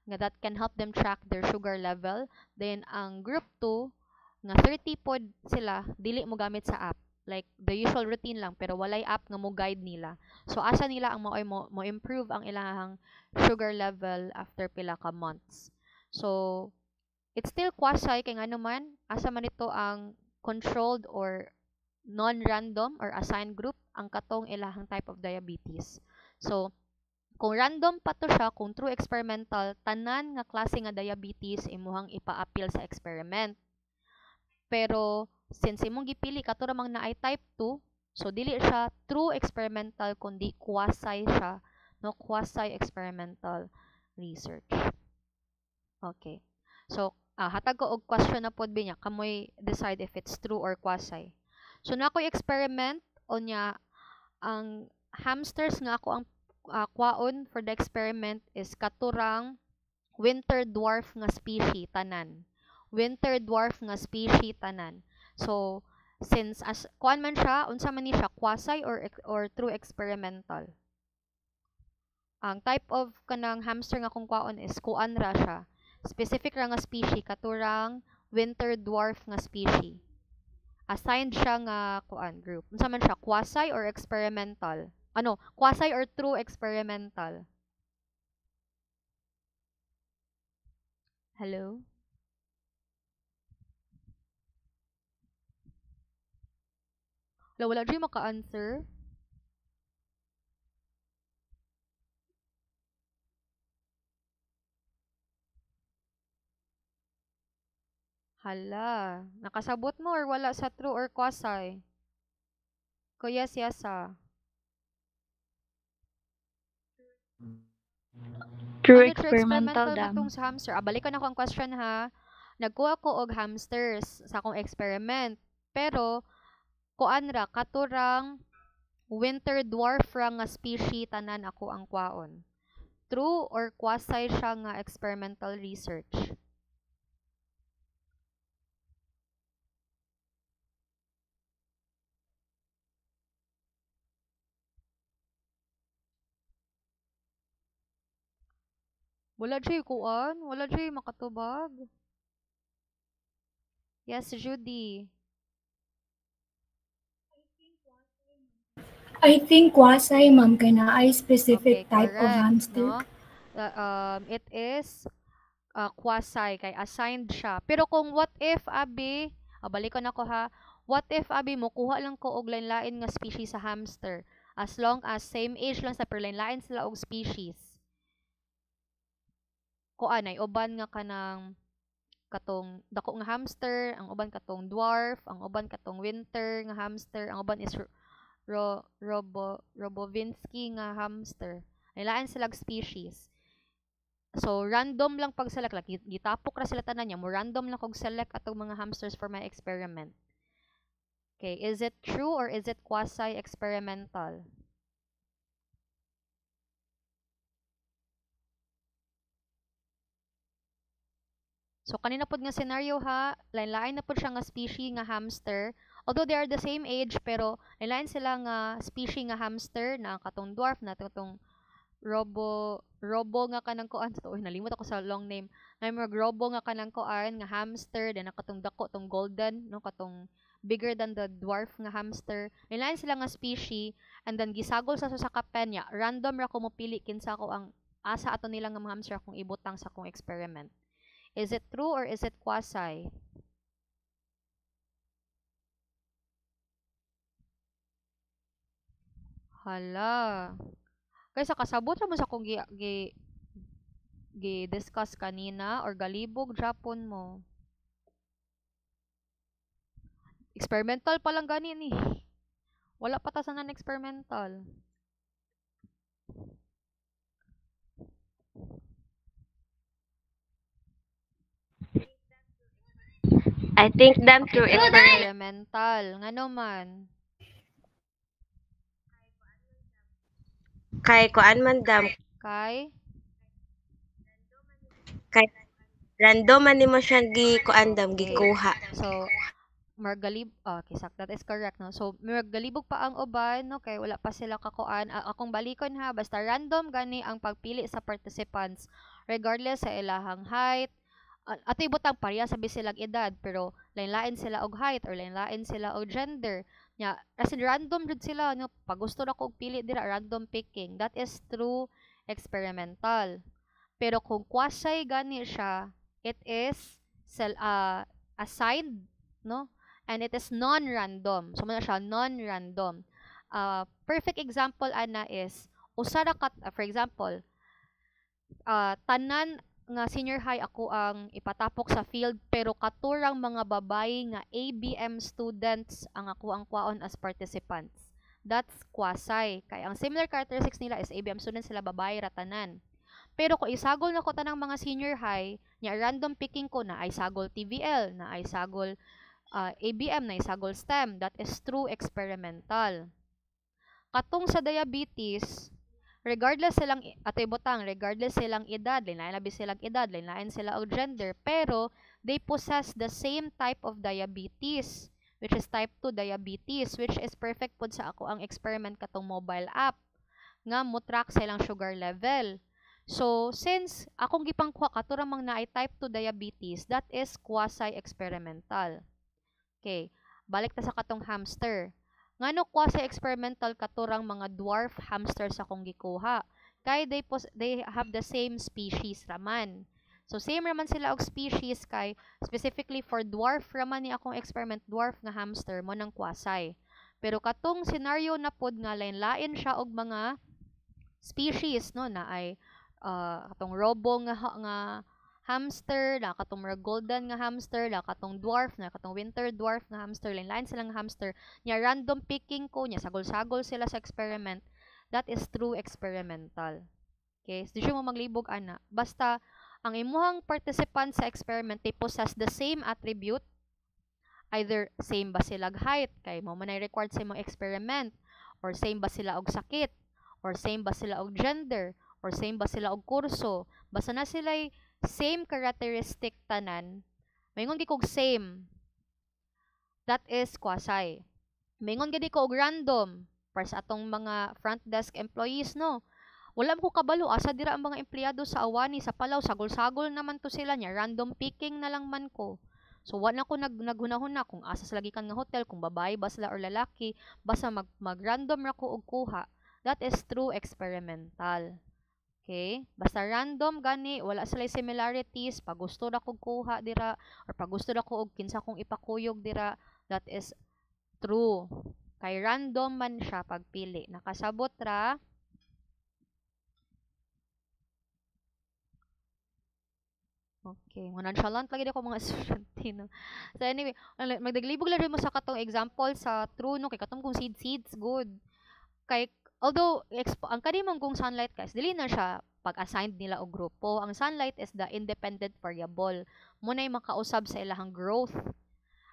nga that can help them track their sugar level. Then ang group 2 nga 30 pod sila dili mo gamit sa app, like the usual routine lang pero walay app nga mo guide nila. So asa nila ang mo improve ang ilahang sugar level after pila ka months. So it's still quasi kay ngano man asa man ito ang controlled or non-random or assigned group ang katong ilahang type of diabetes. So kung random pa to siya, kung true experimental, tanan nga klase nga diabetes imuhang ipa-appeal sa experiment. Pero since imong gipili kato ramang naay type 2, so dili siya true experimental kundi quasi siya, no, quasi experimental research. Okay. So hatag ko og question na pod binya kamoy decide if it's true or quasi. So na ako'y experiment unya ang hamsters nga ako ang kwaon for the experiment is katurang winter dwarf nga species tanan. Winter dwarf nga species tanan. So since as kuan man siya, unsa man ni siya quasi or true experimental. Ang type of kanang hamster nga kung kwaon is kuan ra siya. Specific ra nga species katurang winter dwarf nga species. Assigned siya nga kuan group. Unsa man siya quasi or experimental? Ano, quasi or true experimental? Hello? Wala dyan maka-answer. Hala, nakasabot mo or wala sa true or quasi? Kuya siyasa. True Ano, true experimental experimental man tong dam. sa hamster. Balik ko na akong question ha. Nagkuha ko og hamsters sa akong experiment. Pero, kuan ra, katurang winter dwarf ra nga species tanan ako ang kwaon. True or quasi siya nga experimental research? Wala dyan kuan? Wala dyan makatubag? Yes, Judy. I think quasi, ma'am, kay na ay specific Okay, type of correct. hamster. No? It is quasi, kay assigned siya. Pero kung what if, abi, balik ko na ko ha, what if, abi, mo kuha lang ko og lain-lain nga species sa hamster. As long as same age lang sa per lain-lain sila og species. Kuan ay uban nga kanang katong dako nga hamster, ang uban katong dwarf, ang uban katong winter nga hamster, ang uban is Robovinsky nga hamster. Lain silang species. So random lang pag select, like gitapok ra sila tanan niya, mo random lang kog select atong mga hamsters for my experiment. Okay, is it true or is it quasi experimental? So kanina pod nga scenario ha, lain-lain na pod siya nga species nga hamster. Although they are the same age pero lain sila nga species nga hamster na katong dwarf na katong robo nga kanang kuan to, nalimot ako sa long name. Na robo nga kanang kuan nga hamster, then katong dako tong golden no, katong bigger than the dwarf nga hamster. Lain sila nga species, and then gisagol sa pen niya. Random ra ko mo pili kinsa ko ang asa ato nila nga mga hamster akong ibutang sa akong experiment. Is it true or is it quasi? Hala. Kaysa kasabot ra mo sa akong gi-discuss kanina or galibog Japon mo. Experimental pa lang gani ni. Wala pa ta sa non-experimental. I think them to Okay, experimental. Ngano man? kay kuan man dam Kay kay random man nimo siya gi kuan dam gikuha. So, okay, that is correct, no? So, margalibog pa ang uban, no? Kay wala pa sila kakuan. Akong balikon ha, basta random gani ang pagpili sa participants regardless sa ilahang height. Ato ibutang pareha sabi silang edad, pero lain-lain sila og height or lain-lain sila og gender. Nya, as in random jud sila, no? Pag gusto na ko og pili dira, random picking. That is true experimental. Pero kung quasi gani siya, it is assigned, no? And it is non-random. So, muna siya non-random. Perfect example ana is usara ka, for example, tanan nga senior high ako ang ipatapok sa field pero katurang mga babae nga ABM students ang ako ang kwaon as participants. That's quasi. Kaya ang similar characteristics nila is ABM students sila babae ratanan. Pero kung isagol na ko tanang mga senior high, nya random picking ko na ay sagol TVL, na ay sagol ABM, na ay sagol STEM. That is true experimental. Katong sa diabetes, regardless silang edad, lain-lain silang edad, lain-lain sila og gender, pero they possess the same type of diabetes, which is type 2 diabetes, which is perfect pod sa ako ang experiment katong mobile app nga mo track sa ilang sugar level. So, since akong gipangkuha katurang mang naay type 2 diabetes, that is quasi-experimental. Okay, balik ta sa katong hamster. Ngano quasi-experimental katurang mga dwarf hamsters akong gikuha? Kay they have the same species raman. So, same raman sila og species kay specifically for dwarf raman ni akong experiment, dwarf nga hamster mo ng quasi. Pero katong scenario na pod nga lain-lain siya og mga species, no, na ay katong robo nga hamster, na katong golden nga hamster, na katong dwarf, na katong winter dwarf nga hamster, lain-lain silang hamster. Nya random picking ko, nya sagol-sagol sila sa experiment. That is true experimental. Okay? So, di siya mo maglibog, ana. Basta, ang imuhang participant sa experiment, they possess the same attribute. Either same ba sila height, kay mo man ay required sa imong experiment, or same ba sila og sakit, or same ba sila og gender, or same ba sila og kurso. Basta na sila same characteristic tanan, maingon gi kog same, that is quasi. Maingon gid ko og random para sa atong mga front desk employees, no. Wala mo ko kabalo asa dira ang mga empleyado sa awani sa Palaw, sagol-sagol naman to sila niya, random picking na lang man ko. So wala ko naghunahuna kung asa sa lagikan nga hotel, kung babae ba sila or lalaki, basta mag-random ra ko og kuha. That is true experimental. Okay? Basta random gani, wala sila similarities, pag gusto na kog kuha dira or pag gusto na ko og kinsa kong ipakuyog dira, that is true. Kay random man siya pagpili. Nakasabot ra? Okay, mga nonchalant lagi ako mga estudyante, no. So anyway, magdaglibog lang rin mo sa katong example sa true, no, kay katong kung seeds good. Kay although ang kanimong kung sunlight guys, dili na siya pag-assigned nila og grupo. Ang sunlight is the independent variable. Muna yung makausab sa ilahang growth.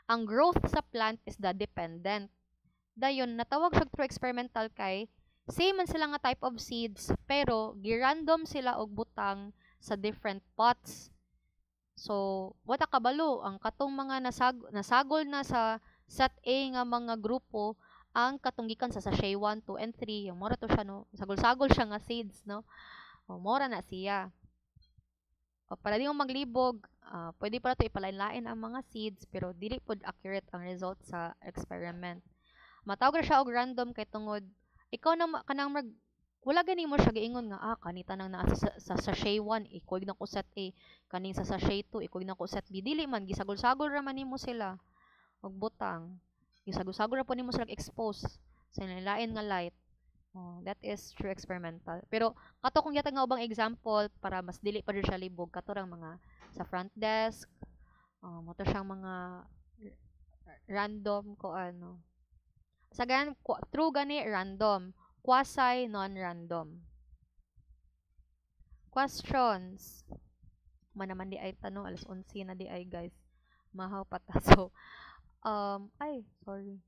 Ang growth sa plant is the dependent. Dayon natawag siya through experimental kay same man sila nga type of seeds pero girandom sila og butang sa different pots. So, wata kabalo ang katong mga nasagol na sa set A nga mga grupo ang katunggikan sa sachet 1, 2, and 3. Yung mora to siya, no? Sagol-sagol siya nga seeds, no? O, mora na siya. O, para di mo maglibog, pwede pala to ipalain-lain ang mga seeds, pero dili pod accurate ang result sa experiment. Matawag siya og random kay tungod ikaw na kanang wala gani mo siya giingon nga kanita nang naa sa sachet 1 ikuig na ko set A kaning sa sachet 2 ikuig na ko set B dili man gisagol-sagol ra man nimo sila og butang gisagol-sagol ra po nimo sila expose sa lain nga light. That is true experimental pero kato kung yata nga ubang example para mas dili pa siya libog kato rang mga sa front desk mo to siyang mga random ko ano sa gan true gani random quasi non-random. Questions. Manaman di ay tanong, alas 11 na di ay guys. Mahaw pa ta. So, sorry.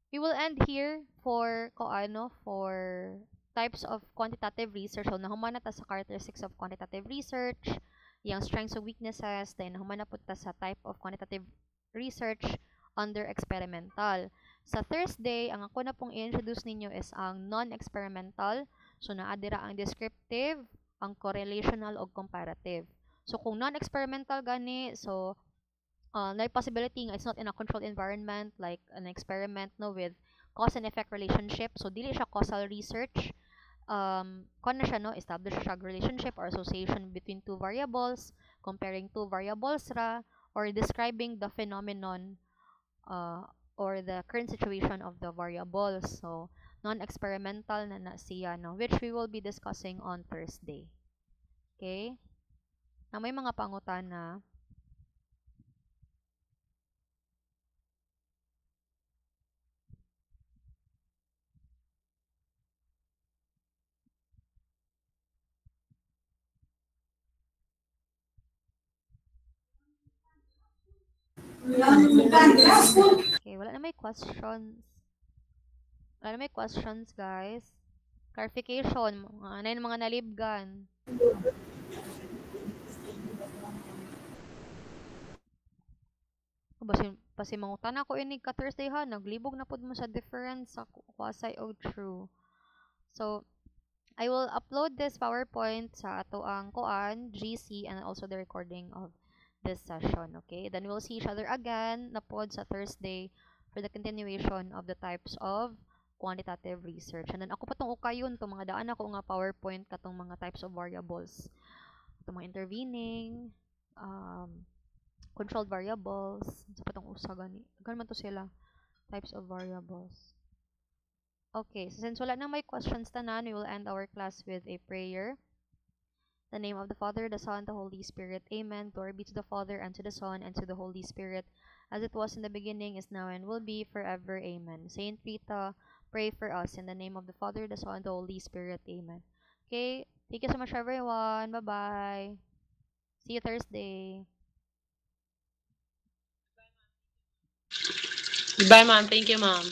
We will end here for for types of quantitative research. So, nahuman na ta sa characteristics of quantitative research, yung strengths and weaknesses, then nahuman na po ta sa type of quantitative research under experimental. Sa Thursday, ang ako na pong i-introduce ninyo is ang non-experimental. So, naadira ang descriptive, ang correlational, o comparative. So, kung non-experimental gani, so, na possibility nga it's not in a controlled environment like an experiment no with cause and effect relationship. So, dili siya causal research. Kung na siya, no, establish siya relationship or association between two variables, comparing two variables ra, or describing the phenomenon or the current situation of the variables. So, non-experimental na siya, no, which we will be discussing on Thursday. Okay? Na may mga pangutana. Okay, wala na may questions. Wala na may questions, guys. Clarification, ano yung mga nalibgan? Basi mangutan ako ini ka Thursday ha, naglibog na pud mo sa difference sa quasi o true. So, I will upload this PowerPoint sa ato ang koan, GC, and also the recording of this session, okay? Then we'll see each other again na pod sa Thursday for the continuation of the types of quantitative research. And then ako pa tong ukayon to mga daan ako nga PowerPoint katong mga types of variables. Itong mga intervening, controlled variables, sa patong usa gani. Ganun man to sila, types of variables. Okay, so since wala nang may questions tanan, we will end our class with a prayer. In the name of the Father, the Son, the Holy Spirit. Amen. Glory be to the Father, and to the Son, and to the Holy Spirit, as it was in the beginning, is now, and will be forever. Amen. Saint Rita, pray for us. In the name of the Father, the Son, the Holy Spirit. Amen. Okay, thank you so much, everyone. Bye-bye. See you Thursday. Bye, ma'am. Thank you, ma'am.